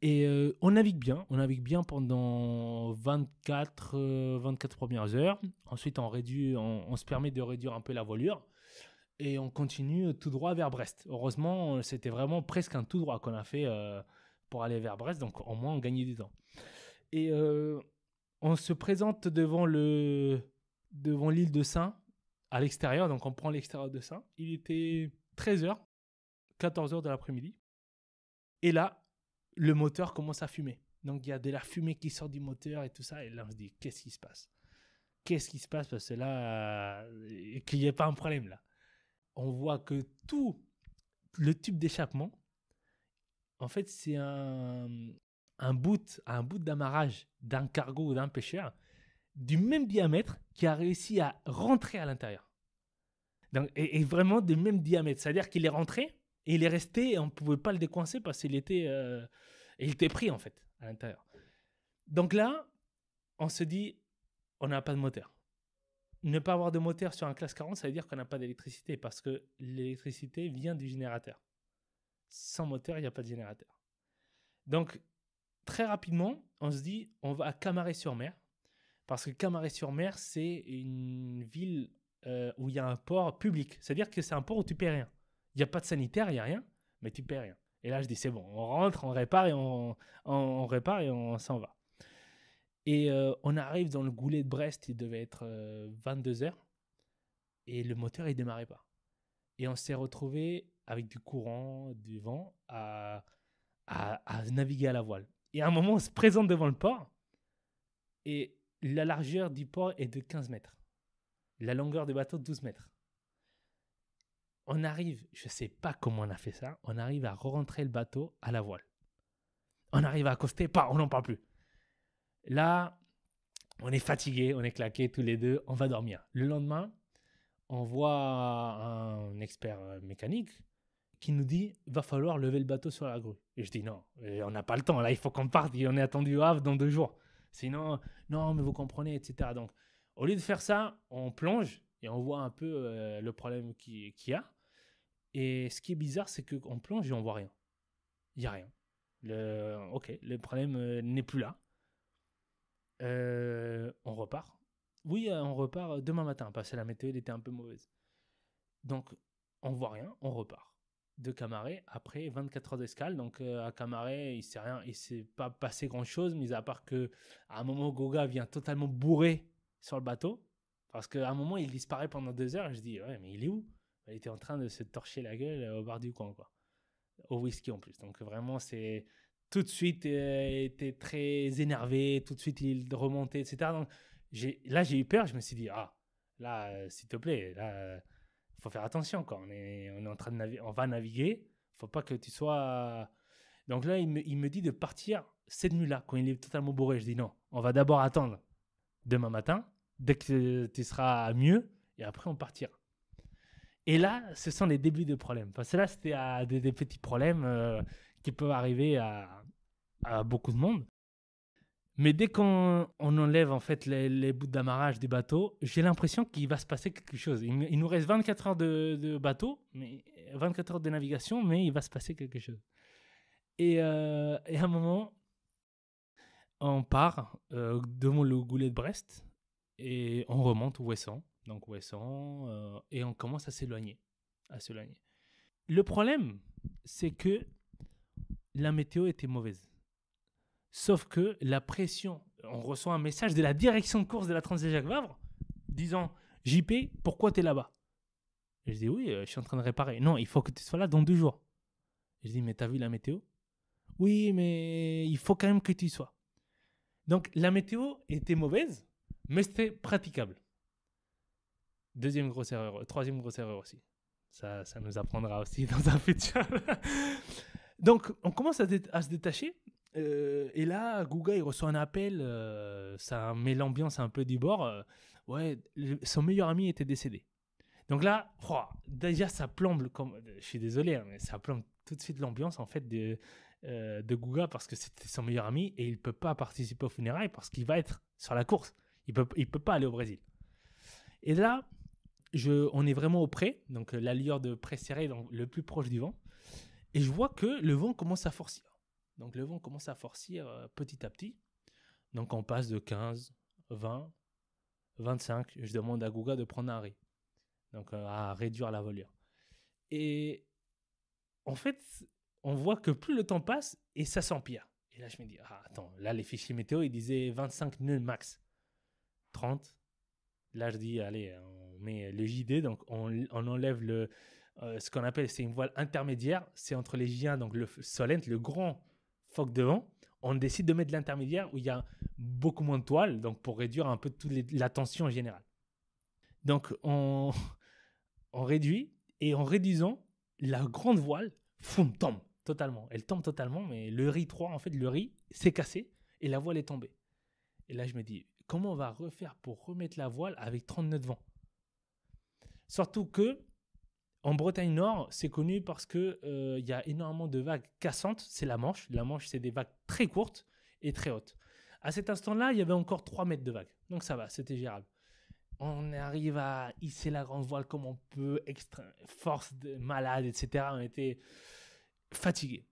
Et on navigue bien. On navigue bien pendant 24 premières heures. Ensuite, on se permet de réduire un peu la voilure. Et on continue tout droit vers Brest. Heureusement, c'était vraiment presque un tout droit qu'on a fait pour aller vers Brest. Donc, au moins, on gagnait du temps. Et on se présente devant l'île de Sein, à l'extérieur. Donc, on prend l'extérieur de Sein. Il était 13h, 14h de l'après-midi. Et là, le moteur commence à fumer. Donc, il y a de la fumée qui sort du moteur et tout ça. Et là, on se dit, qu'est-ce qui se passe? Qu'est-ce qui se passe? Parce que là, qu'il n'y ait pas un problème, là. On voit que tout le tube d'échappement, en fait, c'est un bout d'amarrage d'un cargo ou d'un pêcheur du même diamètre qui a réussi à rentrer à l'intérieur. Donc, et vraiment du même diamètre. C'est-à-dire qu'il est rentré et il est resté et on ne pouvait pas le décoincer parce qu'il était pris en fait à l'intérieur. Donc là, on se dit, on n'a pas de moteur. Ne pas avoir de moteur sur un classe 40, ça veut dire qu'on n'a pas d'électricité parce que l'électricité vient du générateur. Sans moteur, il n'y a pas de générateur. Donc, très rapidement, on se dit, on va à Camaret-sur-Mer. Parce que Camaret-sur-Mer, c'est une ville où il y a un port public. C'est-à-dire que c'est un port où tu ne paies rien. Il n'y a pas de sanitaire, il n'y a rien, mais tu ne paies rien. Et là, je dis, c'est bon, on rentre, on répare et on répare et on s'en va. Et on arrive dans le Goulet de Brest, il devait être 22h. Et le moteur, il ne démarrait pas. Et on s'est retrouvé avec du courant, du vent, à naviguer à la voile. Et à un moment, on se présente devant le port. Et la largeur du port est de 15 mètres. La longueur du bateau, 12 mètres. On arrive, je ne sais pas comment on a fait ça, on arrive à rentrer le bateau à la voile. On arrive à accoster, on n'en parle plus. Là, on est fatigué, on est claqués tous les deux, on va dormir. Le lendemain, on voit un expert mécanique qui nous dit « va falloir lever le bateau sur la grue ». Et je dis « non, on n'a pas le temps, là, il faut qu'on parte, on est attendu au Havre dans 2 jours. Sinon, non, mais vous comprenez, etc. » Donc, au lieu de faire ça, on plonge et on voit un peu le problème qu'il y a. Et ce qui est bizarre, c'est qu'on plonge et on voit rien. Il n'y a rien. Le problème n'est plus là. On repart. Oui, on repart demain matin, parce que la météo était un peu mauvaise. Donc, on voit rien, on repart. De Camaret, après 24 heures d'escale. Donc, à Camaret, il ne s'est pas passé grand-chose, mis à part qu'à un moment, Goga vient totalement bourré sur le bateau. Parce qu'à un moment, il disparaît pendant 2 heures. Et je dis, ouais, mais il est où ? Il était en train de se torcher la gueule au bar du coin, quoi. Au whisky en plus. Donc, vraiment, c'est... Tout de suite, il était très énervé. Tout de suite, il remontait, etc. Donc, là, j'ai eu peur. Je me suis dit, s'il te plaît, là, faut faire attention, quoi. On est en train de naviguer. On va naviguer. Faut pas que tu sois... Donc là, il me dit de partir cette nuit-là, quand il est totalement bourré. Je dis non, on va d'abord attendre demain matin, dès que tu seras mieux, et après, on partira. Et là, ce sont les débuts de problèmes. Parce que là, c'était des petits problèmes qui peuvent arriver à beaucoup de monde. Mais dès qu'on enlève en fait les bouts d'amarrage du bateau, j'ai l'impression qu'il va se passer quelque chose. Il nous reste 24 heures de bateau, 24 heures de navigation, mais il va se passer quelque chose. Et à un moment, on part devant le Goulet de Brest et on remonte au Ouessant. Donc Ouessant, et on commence à s'éloigner. Le problème, c'est que la météo était mauvaise. Sauf que la pression, on reçoit un message de la direction de course de la Transat Jacques Vabre disant « JP, pourquoi tu es là-bas ?» Et je dis « Oui, je suis en train de réparer. » « Non, il faut que tu sois là dans 2 jours. » Et je dis « Mais t'as vu la météo ?»« Oui, mais il faut quand même que tu y sois. » Donc la météo était mauvaise, mais c'était praticable. Troisième grosse erreur aussi. Ça nous apprendra aussi dans un futur. Donc, on commence à se détacher. Et là, Guga, il reçoit un appel. Ça met l'ambiance un peu du bord. Son meilleur ami était décédé. Donc là, déjà, ça plombe. Je suis désolé, hein, mais ça plombe tout de suite l'ambiance en fait de Guga parce que c'était son meilleur ami et il ne peut pas participer aux funérailles parce qu'il va être sur la course. Il peut pas aller au Brésil. Et là, on est vraiment au pré, donc l'allure de pré serré, donc le plus proche du vent. Et je vois que le vent commence à forcir. Donc le vent commence à forcir petit à petit. Donc on passe de 15, 20, 25. Je demande à Guga de prendre un riz. Donc à réduire la voilure. Et en fait, on voit que plus le temps passe et ça s'empire. Et là je me dis, attends, là les fichiers météo, ils disaient 25 nœuds max. 30. Là je dis, allez, on met le JD, donc on enlève ce qu'on appelle, c'est une voile intermédiaire. C'est entre les J1, donc le Solent, le grand phoque de vent. On décide de mettre l'intermédiaire où il y a beaucoup moins de toile, donc pour réduire un peu la tension en général. Donc on réduit, et en réduisant, la grande voile tombe totalement. Elle tombe totalement, mais le riz 3, en fait, le riz s'est cassé et la voile est tombée. Et là, je me dis, comment on va refaire pour remettre la voile avec 30 nœuds de vent ? Surtout que en Bretagne Nord, c'est connu parce que y a énormément de vagues cassantes. C'est la Manche. La Manche, c'est des vagues très courtes et très hautes. À cet instant-là, il y avait encore 3 mètres de vagues. Donc ça va, c'était gérable. On arrive à hisser la grande voile comme on peut, force de malade, etc. On était fatigués,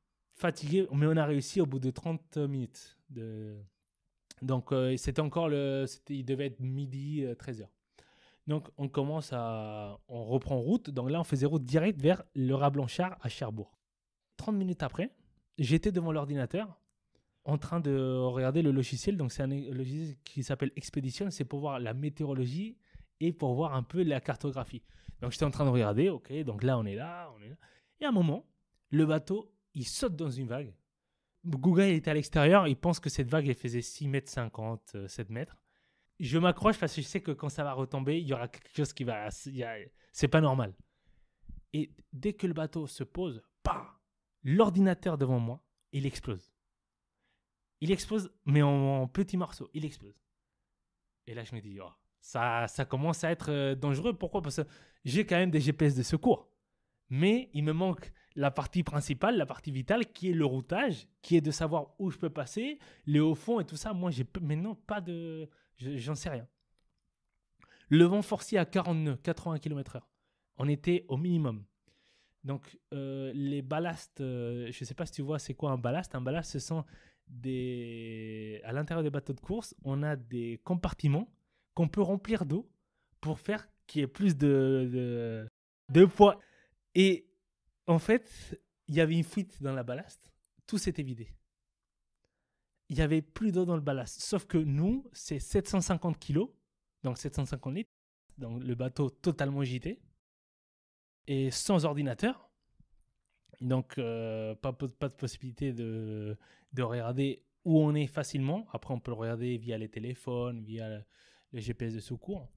mais on a réussi au bout de 30 minutes. Donc c'était encore il devait être midi, 13h. Donc on reprend route. Donc là, on faisait route directe vers le Rat Blanchard à Cherbourg. 30 minutes après, j'étais devant l'ordinateur en train de regarder le logiciel. Donc, c'est un logiciel qui s'appelle Expedition. C'est pour voir la météorologie et pour voir un peu la cartographie. Donc, j'étais en train de regarder. OK, donc là, on est là. Et à un moment, le bateau, il saute dans une vague. Google était à l'extérieur. Il pense que cette vague, elle faisait 6,50 m, 7 mètres. Je m'accroche parce que je sais que quand ça va retomber, il y aura quelque chose qui va... C'est pas normal. Et dès que le bateau se pose, l'ordinateur devant moi, il explose. Il explose, mais en petits morceaux. Il explose. Et là, je me dis, ça commence à être dangereux. Pourquoi ? Parce que j'ai quand même des GPS de secours. Mais il me manque la partie principale, la partie vitale, qui est le routage, qui est de savoir où je peux passer, les hauts fonds et tout ça. Moi, j'ai maintenant pas de... J'en sais rien. Le vent forcié à 40 nœuds, 80 km/h. On était au minimum. Donc, les ballasts, je ne sais pas si tu vois, c'est quoi un ballast ? Un ballast, ce sont à l'intérieur des bateaux de course, on a des compartiments qu'on peut remplir d'eau pour faire qu'il y ait plus de poids. Et en fait, il y avait une fuite dans la ballast. Tout s'était vidé. Il n'y avait plus d'eau dans le ballast. Sauf que nous, c'est 750 kilos, donc 750 litres, donc le bateau totalement gité et sans ordinateur. Donc, pas de possibilité de regarder où on est facilement. Après, on peut le regarder via les téléphones, via le GPS de secours.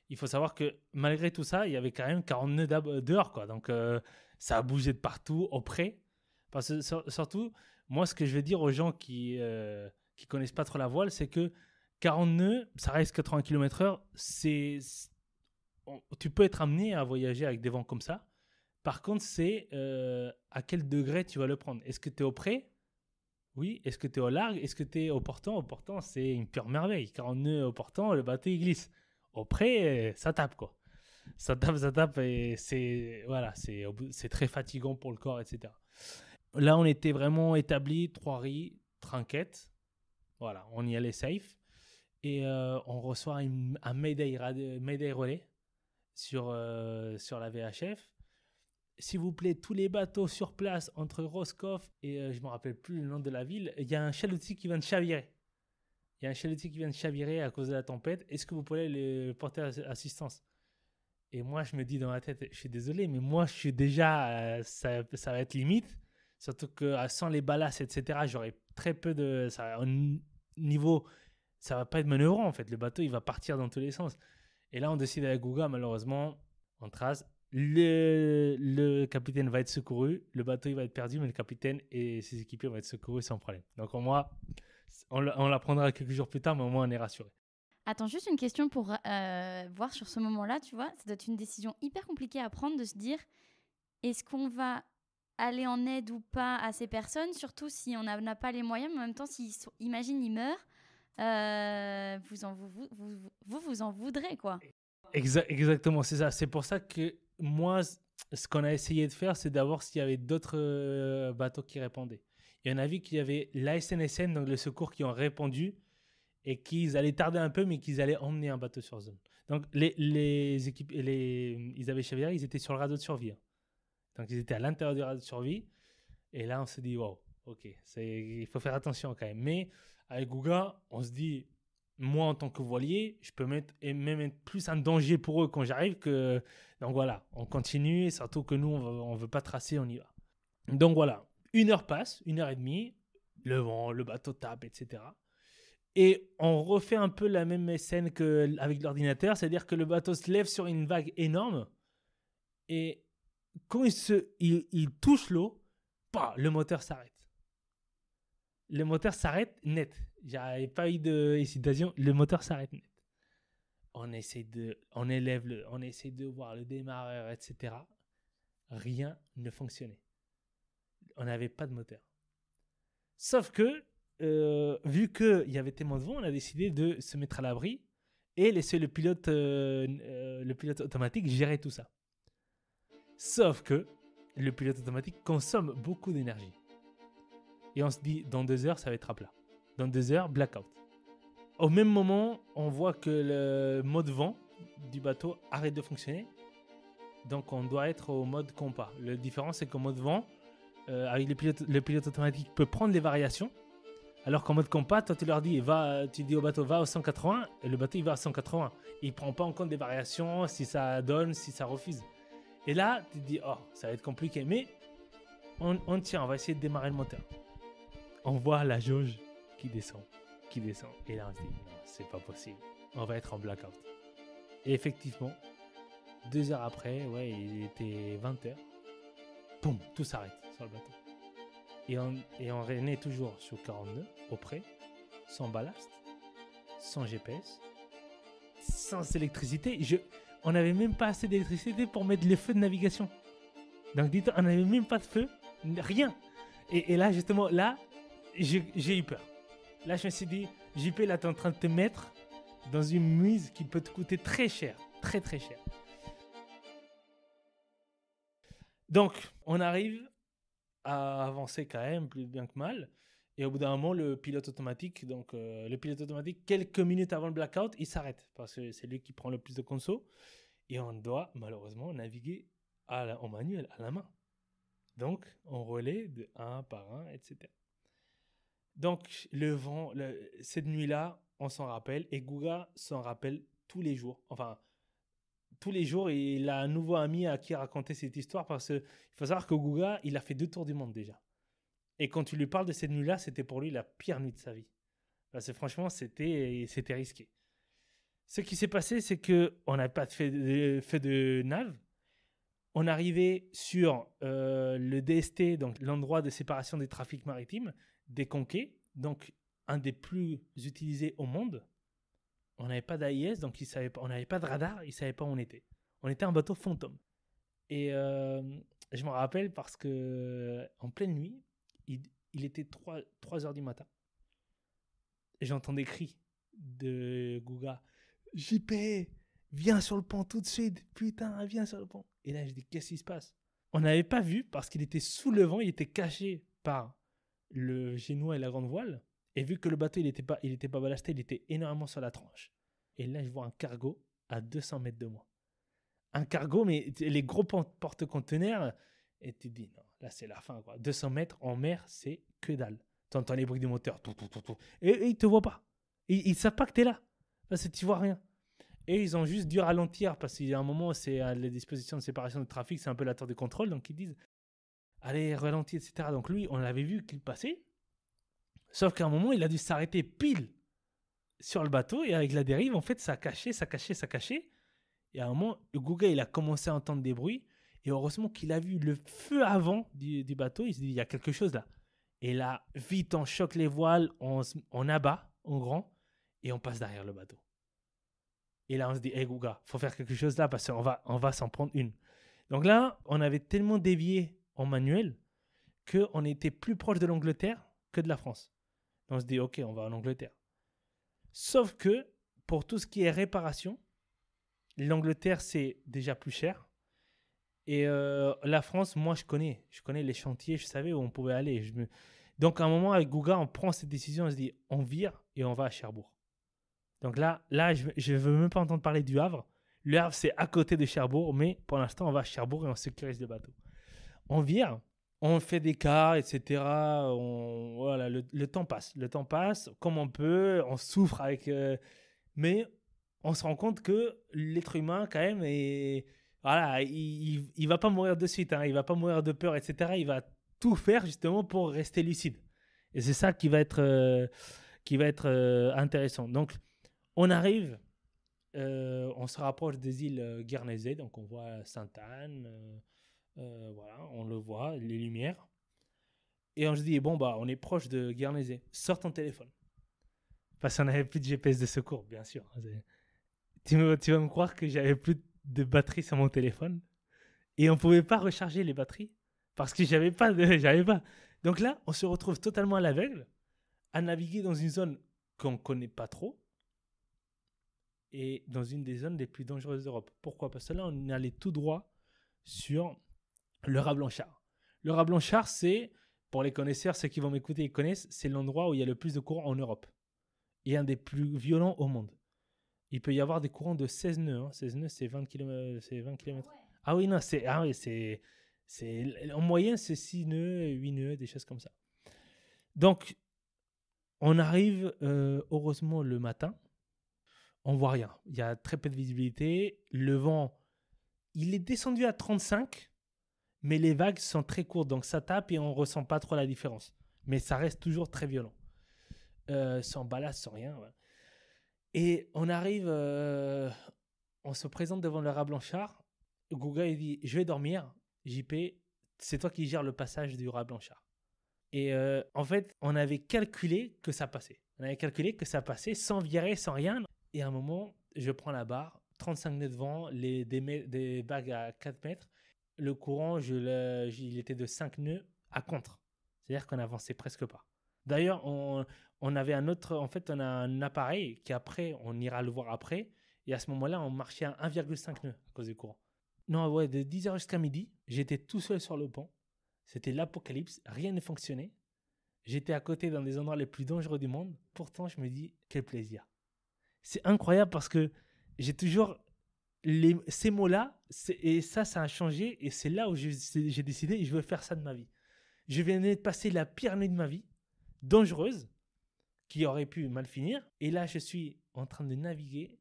Il faut savoir que malgré tout ça, il y avait quand même 40 nœuds dehors, quoi. Donc, ça a bougé de partout, au près. Parce que surtout, moi, ce que je vais dire aux gens qui connaissent pas trop la voile, c'est que 40 nœuds, ça reste 80 km/h. Tu peux être amené à voyager avec des vents comme ça. Par contre, c'est à quel degré tu vas le prendre. Est-ce que tu es au près ? Oui. Est-ce que tu es au large ? Est-ce que tu es au portant ? Au portant, c'est une pure merveille. 40 nœuds au portant, le bateau, il glisse. Au près, ça tape, quoi. Ça tape et c'est très fatigant pour le corps, etc. Là, on était vraiment établi, 3 riz, trinquette. Voilà, on y allait safe. Et on reçoit un Mayday relais sur la VHF. S'il vous plaît, tous les bateaux sur place entre Roscoff et je ne me rappelle plus le nom de la ville, il y a un chalutier qui vient de chavirer. À cause de la tempête. Est-ce que vous pouvez le porter assistance ? Et moi, je me dis dans ma tête, je suis désolé, mais moi, je suis déjà, ça va être limite. Surtout que sans les ballasts, etc., j'aurai très peu de... au niveau, ça ne va pas être manœuvrant, en fait. Le bateau, il va partir dans tous les sens. Et là, on décide avec Google, malheureusement, on trace. Le capitaine va être secouru, le bateau il va être perdu, mais le capitaine et ses équipiers vont être secourus sans problème. Donc au moins, on l'apprendra quelques jours plus tard, mais au moins on est rassuré. Attends, juste une question pour voir sur ce moment-là, tu vois, ça doit être une décision hyper compliquée à prendre de se dire, est-ce qu'on va aller en aide ou pas à ces personnes, surtout si on n'a pas les moyens, mais en même temps, imagine, ils meurent, vous en voudrez, quoi. Exactement, c'est ça. C'est pour ça que moi, ce qu'on a essayé de faire, c'est d'avoir s'il y avait d'autres bateaux qui répondaient. Et on a vu qu'il y avait la SNSM, donc le secours, qui ont répondu et qu'ils allaient tarder un peu, mais qu'ils allaient emmener un bateau sur zone. Donc les équipes, Isabelle Chavière, ils étaient sur le radeau de survie. Donc ils étaient à l'intérieur du radeau de survie. Et là, on se dit, wow, ok, il faut faire attention quand même. Mais avec Gouga, on se dit, moi, en tant que voilier, je peux même être plus un danger pour eux quand j'arrive que... Donc voilà, on continue, et surtout que nous, on ne veut pas tracer, on y va. Donc voilà, 1 heure passe, 1h30, le vent, le bateau tape, etc. Et on refait un peu la même scène qu'avec l'ordinateur, c'est-à-dire que le bateau se lève sur une vague énorme, et quand il touche l'eau, le moteur s'arrête. Le moteur s'arrête net. J'avais pas eu d'hésitation. Le moteur s'arrête net. On essaie de voir le démarreur, etc. Rien ne fonctionnait. On n'avait pas de moteur. Sauf que, vu qu'il y avait tellement de vent, on a décidé de se mettre à l'abri et laisser le pilote automatique gérer tout ça. Sauf que le pilote automatique consomme beaucoup d'énergie. Et on se dit, dans 2 heures, ça va être à plat. Dans 2 heures, blackout. Au même moment, on voit que le mode vent du bateau arrête de fonctionner. Donc, on doit être au mode compas. La différence, c'est qu'au mode vent, avec le pilote automatique peut prendre les variations. Alors qu'en mode compas, toi tu leur dis, tu dis au bateau va au 180 et le bateau il va à 180. Il prend pas en compte des variations, si ça donne, si ça refuse. Et là, tu te dis, oh, ça va être compliqué. Mais on tient, on va essayer de démarrer le moteur. On voit la jauge qui descend. Et là, on se dit, non, c'est pas possible. On va être en blackout. Et effectivement, 2 heures après, ouais, il était 20h. Boum, tout s'arrête sur le bateau. Et on renaît toujours sur 42, au près, sans ballast, sans GPS, sans électricité. On n'avait même pas assez d'électricité pour mettre les feux de navigation. Donc, dites, on n'avait même pas de feu, rien. Et là, justement, j'ai eu peur. Là, je me suis dit, JP, là, tu es en train de te mettre dans une mise qui peut te coûter très cher, très très cher. Donc, on arrive à avancer quand même, plus bien que mal. Et au bout d'un moment, le pilote automatique, quelques minutes avant le blackout, il s'arrête parce que c'est lui qui prend le plus de conso. Et on doit malheureusement naviguer en manuel, à la main. Donc, on relaie de un par un, etc. Donc, le vent, cette nuit-là, on s'en rappelle. Et Guga s'en rappelle tous les jours. Enfin, tous les jours, il a un nouveau ami à qui raconter cette histoire parce qu'il faut savoir que Guga, il a fait 2 tours du monde déjà. Et quand tu lui parles de cette nuit-là, c'était pour lui la pire nuit de sa vie. Parce que franchement, c'était risqué. Ce qui s'est passé, c'est qu'on n'a pas fait de nav. On arrivait sur le DST, donc l'endroit de séparation des trafics maritimes, des conquets, donc un des plus utilisés au monde. On n'avait pas d'AIS, donc on n'avait pas de radar, ils ne savaient pas où on était. On était un bateau fantôme. Et je me rappelle parce qu'en pleine nuit, il était 3 heures du matin. Et j'entends des cris de Guga. JP, viens sur le pont tout de suite. Putain, viens sur le pont. Et là, je dis, qu'est-ce qui se passe? On n'avait pas vu parce qu'il était sous le vent, il était caché par le génois et la grande voile. Et vu que le bateau, il était pas ballasté, il était énormément sur la tranche. Et là, je vois un cargo à 200 mètres de moi. Un cargo, mais les gros porte-conteneurs. Et tu te dis, non, là, c'est la fin, quoi. 200 mètres en mer, c'est que dalle. Tu entends les bruits du moteur. Et ils ne te voient pas. Ils ne savent pas que tu es là. Parce que tu ne vois rien. Et ils ont juste dû ralentir parce qu'il y a un moment, c'est à la disposition de séparation de trafic, c'est un peu la tour de contrôle. Donc, ils disent, allez, ralentis, etc. Donc, lui, on l'avait vu qu'il passait. Sauf qu'à un moment, il a dû s'arrêter pile sur le bateau. Et avec la dérive, en fait, ça cachait. Et à un moment, le Guga, il a commencé à entendre des bruits. Et heureusement qu'il a vu le feu avant du bateau. Il se dit, il y a quelque chose là. Et là, vite, on choque les voiles, on abat en grand et on passe derrière le bateau. Et là, on se dit, hey Guga, faut faire quelque chose là parce qu'on va s'en prendre une. Donc là, on avait tellement dévié en manuel qu'on était plus proche de l'Angleterre que de la France. Donc on se dit, ok, on va en Angleterre. Sauf que pour tout ce qui est réparation, l'Angleterre, c'est déjà plus cher. Et la France, moi, je connais les chantiers, je savais où on pouvait aller. Donc, à un moment, avec Guga, on prend cette décision, on se dit, on vire et on va à Cherbourg. Donc là je ne veux même pas entendre parler du Havre. Le Havre, c'est à côté de Cherbourg, mais pour l'instant, on va à Cherbourg et on sécurise le bateau. On vire, on fait des quarts, etc. Voilà, le temps passe comme on peut, on souffre avec... mais on se rend compte que l'être humain, quand même, voilà, il va pas mourir de suite, hein, il va pas mourir de peur, etc. Il va tout faire justement pour rester lucide. Et c'est ça qui va être intéressant. Donc, on arrive, on se rapproche des îles Guernesey, donc on voit Sainte-Anne, voilà, on le voit, les lumières. Et on se dit, bon, bah, on est proche de Guernesey. Sors ton téléphone. Parce qu'on n'avait plus de GPS de secours, bien sûr. Tu vas me croire que j'avais plus de batterie sur mon téléphone et on pouvait pas recharger les batteries parce que j'avais pas. Donc là, on se retrouve totalement à l'aveugle à naviguer dans une zone qu'on connaît pas trop et dans une des zones les plus dangereuses d'Europe. Pourquoi? Parce que là, on allait tout droit sur le Raz Blanchard. Le Raz Blanchard, c'est, pour les connaisseurs, ceux qui vont m'écouter, ils connaissent, c'est l'endroit où il y a le plus de courants en Europe et un des plus violents au monde. Il peut y avoir des courants de 16 nœuds. Hein. 16 nœuds, c'est 20 km. Ah oui, non, c'est En moyenne, c'est 6 nœuds, 8 nœuds, des choses comme ça. Donc, on arrive, heureusement, le matin. On voit rien. Il y a très peu de visibilité. Le vent, il est descendu à 35, mais les vagues sont très courtes. Donc, ça tape et on ne ressent pas trop la différence. Mais ça reste toujours très violent. Sans ballast, sans rien. Ouais. Et on arrive, on se présente devant le rat Blanchard. Gouga, il dit, je vais dormir. JP, c'est toi qui gères le passage du rat Blanchard. Et en fait, on avait calculé que ça passait. On avait calculé que ça passait sans virer, sans rien. Et à un moment, je prends la barre, 35 nœuds de vent, des vagues à 4 mètres. Le courant, il était de 5 nœuds à contre. C'est-à-dire qu'on n'avançait presque pas. D'ailleurs, on avait on a un appareil qui après, on ira le voir après. Et à ce moment-là, on marchait à 1,5 nœuds à cause du courant. Non, ouais, de 10h jusqu'à midi, j'étais tout seul sur le pont. C'était l'apocalypse, rien ne fonctionnait. J'étais à côté dans des endroits les plus dangereux du monde. Pourtant, je me dis, quel plaisir. C'est incroyable parce que j'ai toujours ces mots-là, et ça a changé. Et c'est là où j'ai décidé, je veux faire ça de ma vie. Je venais de passer la pire nuit de ma vie, dangereuse, qui aurait pu mal finir. Et là, je suis en train de naviguer.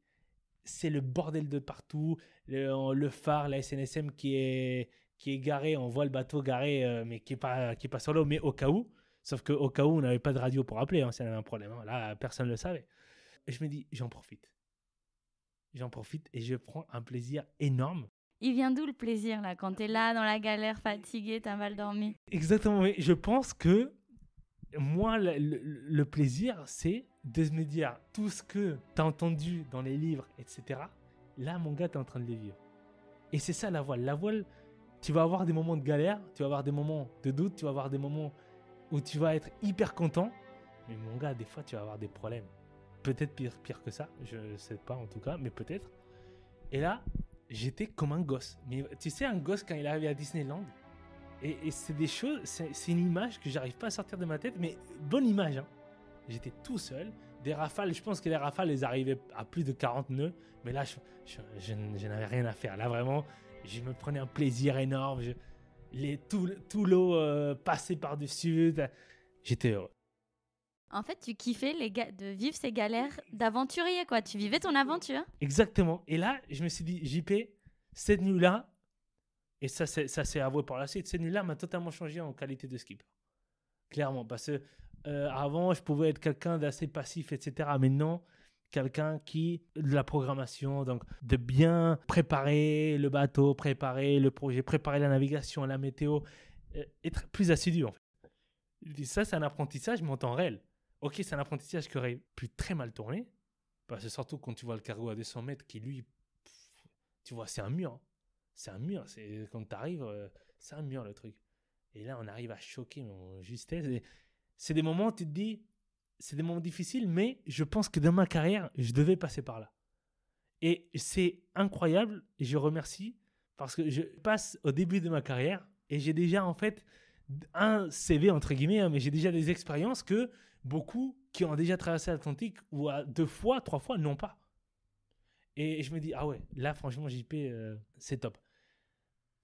C'est le bordel de partout. Le phare, la SNSM qui est garé. On voit le bateau garé, mais qui est pas sur l'eau, mais au cas où. Sauf qu'au cas où, on n'avait pas de radio pour appeler, si on avait un problème. Là, personne ne le savait. Et je me dis, j'en profite. J'en profite et je prends un plaisir énorme. Il vient d'où le plaisir, là, quand t'es là, dans la galère, fatigué, t'as mal dormi? Exactement, oui. Je pense que moi, le plaisir, c'est de me dire tout ce que t'as entendu dans les livres, etc. Là, mon gars, t'es en train de les vivre. Et c'est ça la voile. La voile, tu vas avoir des moments de galère, tu vas avoir des moments de doute, tu vas avoir des moments où tu vas être hyper content. Mais mon gars, des fois, tu vas avoir des problèmes. Peut-être pire que ça, je ne sais pas en tout cas, mais peut-être. Et là, j'étais comme un gosse. Mais tu sais, un gosse quand il arrive à Disneyland, et c'est des choses, c'est une image que j'arrive pas à sortir de ma tête, mais bonne image. Hein. J'étais tout seul, des rafales, je pense que les rafales, elles arrivaient à plus de 40 nœuds, mais là, je n'avais rien à faire. Là, vraiment, je me prenais un plaisir énorme. Tout l'eau passait par-dessus. J'étais heureux. En fait, tu kiffais de vivre ces galères d'aventurier, quoi. Tu vivais ton aventure. Exactement. Et là, je me suis dit, JP, cette nuit-là, et ça s'est avoué par la suite, cette nuit-là m'a totalement changé en qualité de skipper. Clairement. Parce que avant, je pouvais être quelqu'un d'assez passif, etc. Mais non, quelqu'un de la programmation, donc de bien préparer le bateau, préparer le projet, préparer la navigation, la météo, être plus assidu, en fait. Ça, c'est un apprentissage, mais en temps réel. Ok, c'est un apprentissage qui aurait pu très mal tourner, parce que surtout quand tu vois le cargo à 200 mètres qui, lui, tu vois, c'est un mur. Hein. C'est un mur. Quand tu arrives, c'est un mur, le truc. Et là, on arrive à choquer mon justesse. C'est des moments où tu te dis, c'est des moments difficiles, mais je pense que dans ma carrière, je devais passer par là. Et c'est incroyable, et je remercie, parce que je passe au début de ma carrière, et j'ai déjà, en fait, un CV, entre guillemets, hein, mais j'ai déjà des expériences que beaucoup qui ont déjà traversé l'Atlantique ou 2 fois, 3 fois n'ont pas. Et je me dis, ah ouais, là franchement JP, c'est top.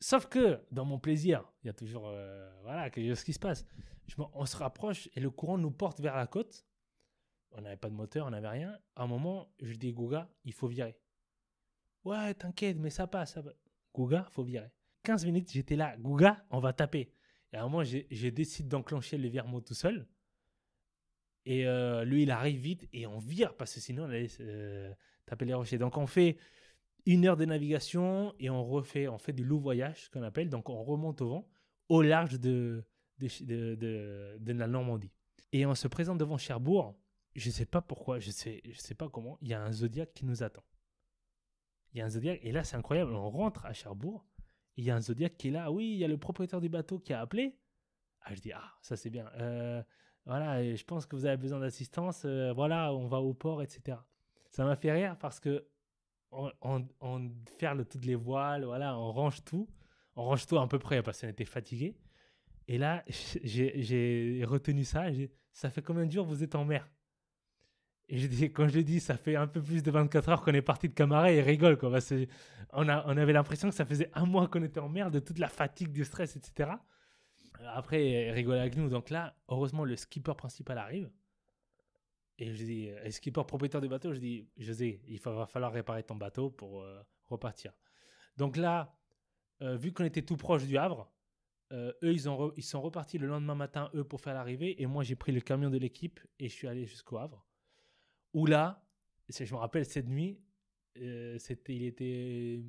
Sauf que dans mon plaisir, il y a toujours quelque chose qui se passe. On se rapproche et le courant nous porte vers la côte. On n'avait pas de moteur, on n'avait rien. À un moment, je dis, Gouga, il faut virer. Ouais, t'inquiète, mais ça passe. Gouga, il faut virer. 15 minutes, j'étais là. Gouga, on va taper. Et à un moment, je décide d'enclencher le virement tout seul. Et lui, il arrive vite et on vire parce que sinon, on allait taper les rochers. Donc, on fait 1 heure de navigation et on fait du louvoyage, ce qu'on appelle. Donc, on remonte au vent au large de la Normandie. Et on se présente devant Cherbourg. Je ne sais pas pourquoi, je sais pas comment. Il y a un Zodiac qui nous attend. Il y a un Zodiac et là, c'est incroyable. On rentre à Cherbourg. Il y a un Zodiac qui est là. Oui, il y a le propriétaire du bateau qui a appelé. Ah, je dis, ça c'est bien. Voilà, je pense que vous avez besoin d'assistance. Voilà, on va au port, etc. Ça m'a fait rire parce que on ferle toutes les voiles, voilà, on range tout. On range tout à peu près parce qu'on était fatigué. Et là, j'ai retenu ça. Ça fait combien de jours vous êtes en mer? Et quand je dis, ça fait un peu plus de 24 heures qu'on est parti de Camaret, ils rigolent, quoi. On avait l'impression que ça faisait un mois qu'on était en mer, de toute la fatigue, du stress, etc. Après, ils rigolaient avec nous. Donc là, heureusement, le skipper principal arrive. Et je dis, le skipper propriétaire du bateau, je dis, José, va falloir réparer ton bateau pour repartir. Donc là, vu qu'on était tout proche du Havre, eux, ils sont repartis le lendemain matin, eux, pour faire l'arrivée. Et moi, j'ai pris le camion de l'équipe et je suis allé jusqu'au Havre. Où là, je me rappelle cette nuit, il était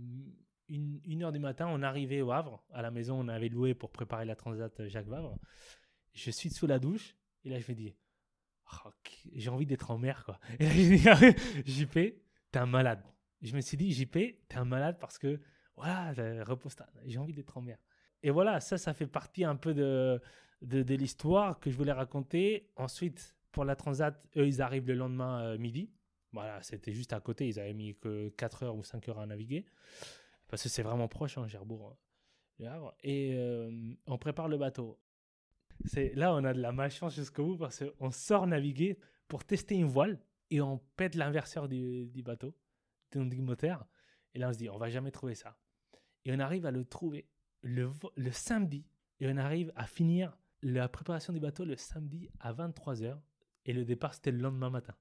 1h du matin, on arrivait au Havre, à la maison, on avait loué pour préparer la Transat Jacques Vabre. Je suis sous la douche et là, je me dis, oh, j'ai envie d'être en mer, quoi. Et là, je dis, JP, t'es un malade. Je me suis dit, JP, t'es un malade parce que, voilà, repose-toi, j'ai envie d'être en mer. Et voilà, ça fait partie un peu de l'histoire que je voulais raconter. Ensuite, pour la Transat, eux, ils arrivent le lendemain midi. Voilà, c'était juste à côté. Ils avaient mis que 4 heures ou 5 heures à naviguer. Parce que c'est vraiment proche, hein, Cherbourg, Le Havre. Et on prépare le bateau. Là, on a de la malchance jusqu'au bout parce qu'on sort naviguer pour tester une voile et on pète l'inverseur du bateau, du moteur. Et là, on se dit, on va jamais trouver ça. Et on arrive à le trouver le samedi. Et on arrive à finir la préparation du bateau le samedi à 23h. Et le départ, c'était le lendemain matin.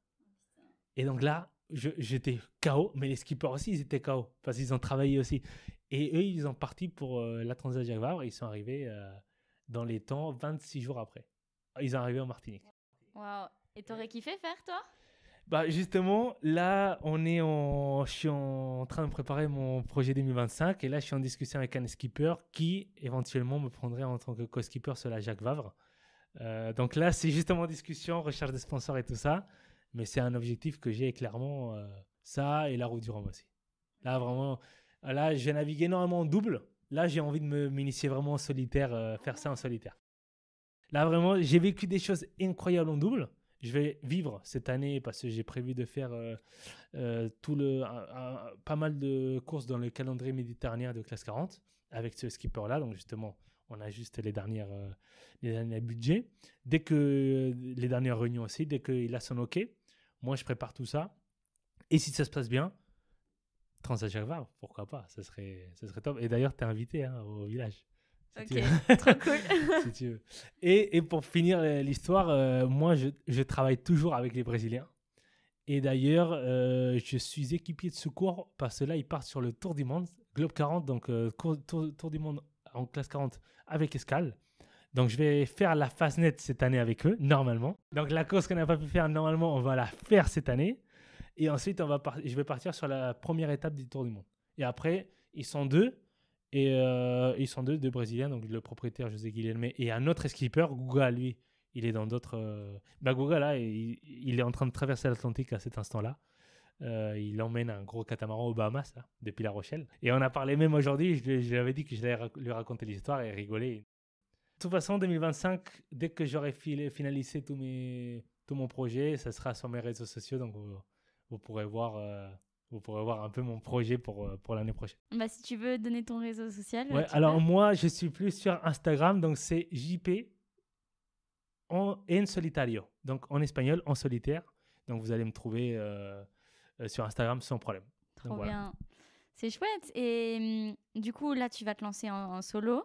Et donc là, j'étais KO, mais les skippers aussi, ils étaient KO parce qu'ils ont travaillé aussi. Et eux, ils ont parti pour la Transat Jacques Vabre. Ils sont arrivés dans les temps 26 jours après. Ils sont arrivés en Martinique. Waouh. Et t'aurais kiffé faire, toi? Bah justement, là, je suis en train de préparer mon projet 2025 et là, je suis en discussion avec un skipper qui, éventuellement, me prendrait en tant que co-skipper sur la Jacques Vabre. Donc là, c'est justement en discussion, recherche de sponsors et tout ça. Mais c'est un objectif que j'ai clairement, ça et la route du Rhum aussi. Là, vraiment, là, j'ai navigué énormément en double. Là, j'ai envie de m'initier vraiment en solitaire, faire ça en solitaire. Là, vraiment, j'ai vécu des choses incroyables en double. Je vais vivre cette année parce que j'ai prévu de faire pas mal de courses dans le calendrier méditerranéen de classe 40 avec ce skipper-là. Donc, justement, on a juste les derniers budgets. Dès que les dernières réunions aussi, dès qu'il a son OK, moi, je prépare tout ça. Et si ça se passe bien, Transat Jacques Vabre, pourquoi pas, ça serait top. Et d'ailleurs, tu es invité au village. Si ok, trop cool. Si tu veux. Et pour finir l'histoire, moi, je travaille toujours avec les Brésiliens. Et d'ailleurs, je suis équipier de secours parce que là, ils partent sur le Tour du Monde, Globe 40, donc Tour du Monde en classe 40 avec escale. Donc, je vais faire la Fastnet cette année avec eux, normalement. Donc, la course qu'on n'a pas pu faire normalement, on va la faire cette année. Et ensuite, je vais partir sur la première étape du Tour du Monde. Et après, ils sont deux. Et ils sont deux Brésiliens, donc le propriétaire José Guilherme et un autre skipper, Guga, lui, il est dans d'autres... Guga, là, il est en train de traverser l'Atlantique à cet instant-là. Il emmène un gros catamaran aux Bahamas, là, depuis La Rochelle. Et on a parlé même aujourd'hui, je lui avais dit que je allais lui raconter l'histoire et rigoler. De toute façon, 2025, dès que j'aurai finalisé tout mon projet, ça sera sur mes réseaux sociaux, donc vous pourrez voir un peu mon projet pour l'année prochaine. Bah, si tu veux donner ton réseau social. Ouais, alors moi, je suis plus sur Instagram, donc c'est JP en solitario, donc en espagnol, en solitaire. Donc vous allez me trouver sur Instagram sans problème. Trop donc, bien. voilà. C'est chouette. Et du coup, là, tu vas te lancer en solo.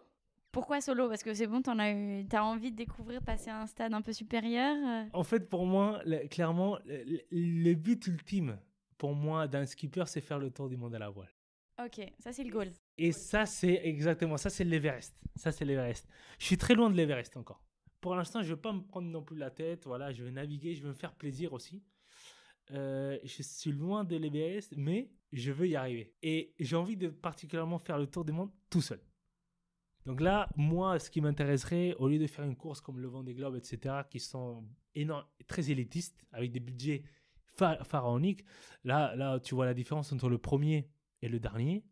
Pourquoi solo? Parce que c'est bon, t'as envie de découvrir, passer à un stade un peu supérieur. En fait, pour moi, clairement, le but ultime pour moi d'un skipper, c'est faire le tour du monde à la voile. Ok, ça c'est le goal. Et ça, c'est exactement, ça c'est l'Everest. Ça c'est l'Everest. Je suis très loin de l'Everest encore. Pour l'instant, je ne veux pas me prendre non plus la tête. Voilà, je veux naviguer, je veux me faire plaisir aussi. Je suis loin de l'Everest, mais je veux y arriver. Et j'ai envie de particulièrement faire le tour du monde tout seul. Donc là, moi, ce qui m'intéresserait, au lieu de faire une course comme le Vendée Globe, etc., qui sont très élitistes, avec des budgets pharaoniques, là, tu vois la différence entre le premier et le dernier.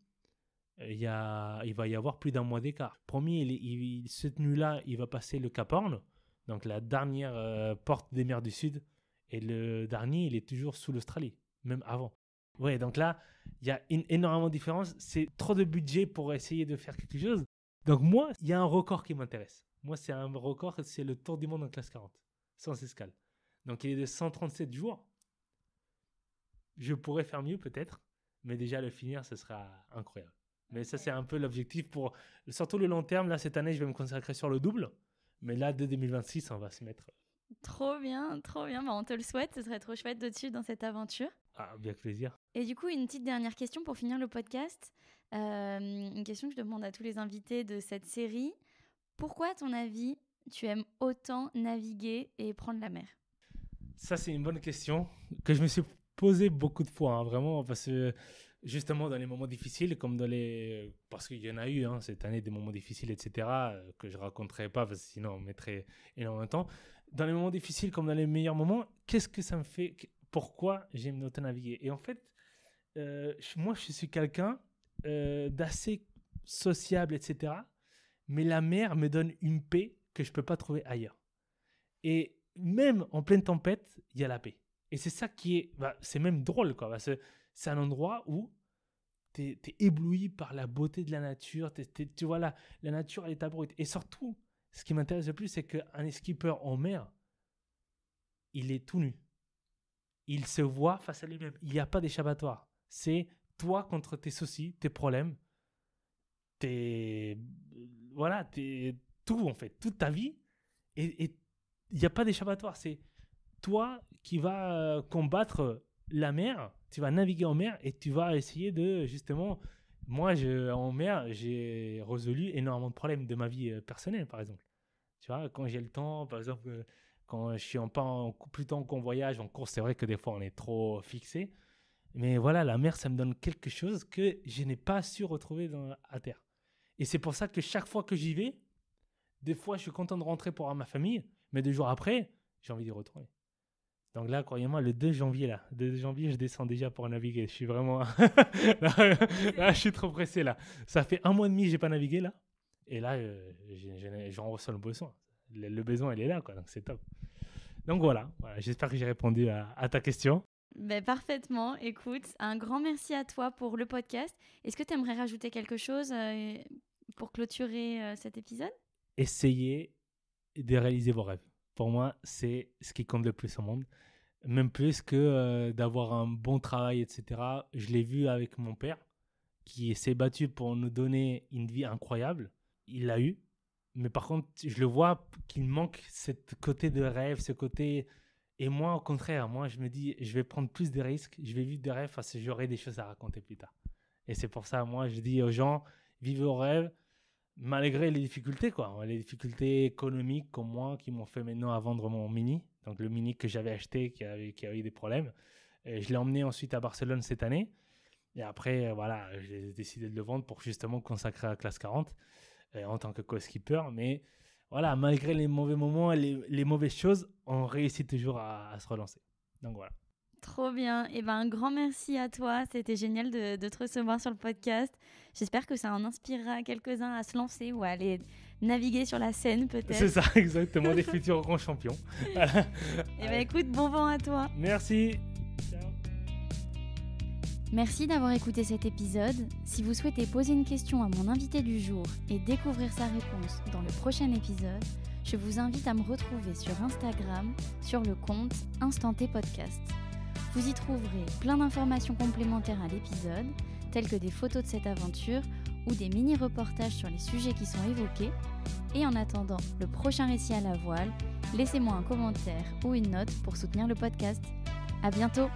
Il va y avoir plus d'un mois d'écart. Premier, cette nuit-là, il va passer le Cap Horn, donc la dernière porte des mers du Sud, et le dernier, il est toujours sous l'Australie, même avant. Ouais, donc là, il y a énormément de différence. C'est trop de budget pour essayer de faire quelque chose. Donc moi, il y a un record qui m'intéresse. Moi, c'est un record, c'est le Tour du Monde en classe 40, sans escale. Donc il est de 137 jours. je pourrais faire mieux peut-être, mais déjà le finir, ce sera incroyable. Mais ça, c'est un peu l'objectif pour surtout le long terme. Là, cette année, je vais me consacrer sur le double. Mais là, dès 2026, on va se mettre. Trop bien, trop bien. Bah, on te le souhaite, ce serait trop chouette de te suivre dans cette aventure. Ah, bien que plaisir. Et du coup, une petite dernière question pour finir le podcast. Une question que je demande à tous les invités de cette série. Pourquoi, à ton avis, tu aimes autant naviguer et prendre la mer ? Ça, c'est une bonne question que je me suis posée beaucoup de fois, hein, vraiment, parce que justement, dans les moments difficiles, comme dans les... Parce qu'il y en a eu cette année, des moments difficiles, etc., que je ne raconterai pas, parce que sinon, on mettrait énormément de temps. Dans les moments difficiles, comme dans les meilleurs moments, qu'est-ce que ça me fait ? Pourquoi j'aime autant naviguer ? Et en fait, moi, je suis quelqu'un d'assez sociable, etc., mais la mer me donne une paix que je ne peux pas trouver ailleurs. Et même en pleine tempête, il y a la paix. Et c'est ça qui est... c'est même drôle, quoi. Parce que c'est un endroit où tu es ébloui par la beauté de la nature. Tu vois, la nature, elle est à brut. Et surtout, ce qui m'intéresse le plus, c'est qu'un skipper en mer, il est tout nu. Il se voit face à lui-même. Il n'y a pas d'échappatoire. C'est toi contre tes soucis, tes problèmes, tout, en fait, toute ta vie. Et il n'y a pas d'échappatoire. C'est toi qui vas combattre la mer. Tu vas naviguer en mer et tu vas essayer de, justement... Moi, en mer, j'ai résolu énormément de problèmes de ma vie personnelle, par exemple. Tu vois, quand j'ai le temps, par exemple, quand je suis plutôt en convoyage, en course, c'est vrai que des fois, on est trop fixé. Mais voilà, la mer, ça me donne quelque chose que je n'ai pas su retrouver à terre. Et c'est pour ça que chaque fois que j'y vais, des fois, je suis content de rentrer pour voir ma famille, mais 2 jours après, j'ai envie d'y retourner. Donc là, croyez-moi, le 2 janvier, je descends déjà pour naviguer. Je suis vraiment... là, je suis trop pressé, là. Ça fait 1 mois et demi que je n'ai pas navigué, là. Et là, j'en ressens le besoin. Le besoin, il est là, quoi. Donc, c'est top. Donc, voilà. J'espère que j'ai répondu à ta question. Ben, parfaitement. Écoute, un grand merci à toi pour le podcast. Est-ce que tu aimerais rajouter quelque chose pour clôturer cet épisode ? Essayez de réaliser vos rêves. Pour moi, c'est ce qui compte le plus au monde. Même plus que d'avoir un bon travail, etc. Je l'ai vu avec mon père qui s'est battu pour nous donner une vie incroyable. Il l'a eu. Mais par contre, je le vois qu'il manque ce côté de rêve, ce côté... Et moi, au contraire, moi, je me dis, je vais prendre plus de risques, je vais vivre des rêves parce que j'aurai des choses à raconter plus tard. Et c'est pour ça, moi, je dis aux gens, vivez vos rêves, malgré les difficultés, quoi. Les difficultés économiques comme moi qui m'ont fait maintenant à vendre mon Mini. Donc, le Mini que j'avais acheté, qui a eu des problèmes. Et je l'ai emmené ensuite à Barcelone cette année. Et après, voilà, j'ai décidé de le vendre pour justement consacrer à la classe 40 en tant que co-skipper. Mais voilà, malgré les mauvais moments, les mauvaises choses, on réussit toujours à se relancer. Donc voilà. Trop bien. Et ben, un grand merci à toi. C'était génial de te recevoir sur le podcast. J'espère que ça en inspirera quelques-uns à se lancer ou à aller naviguer sur la Seine, peut-être. C'est ça, exactement, des futurs grands champions. Et ben, écoute, bon vent à toi. Merci. Ciao. Merci d'avoir écouté cet épisode. Si vous souhaitez poser une question à mon invité du jour et découvrir sa réponse dans le prochain épisode, je vous invite à me retrouver sur Instagram sur le compte Instanté Podcast. Vous y trouverez plein d'informations complémentaires à l'épisode, telles que des photos de cette aventure ou des mini-reportages sur les sujets qui sont évoqués. Et en attendant le prochain récit à la voile, laissez-moi un commentaire ou une note pour soutenir le podcast. À bientôt!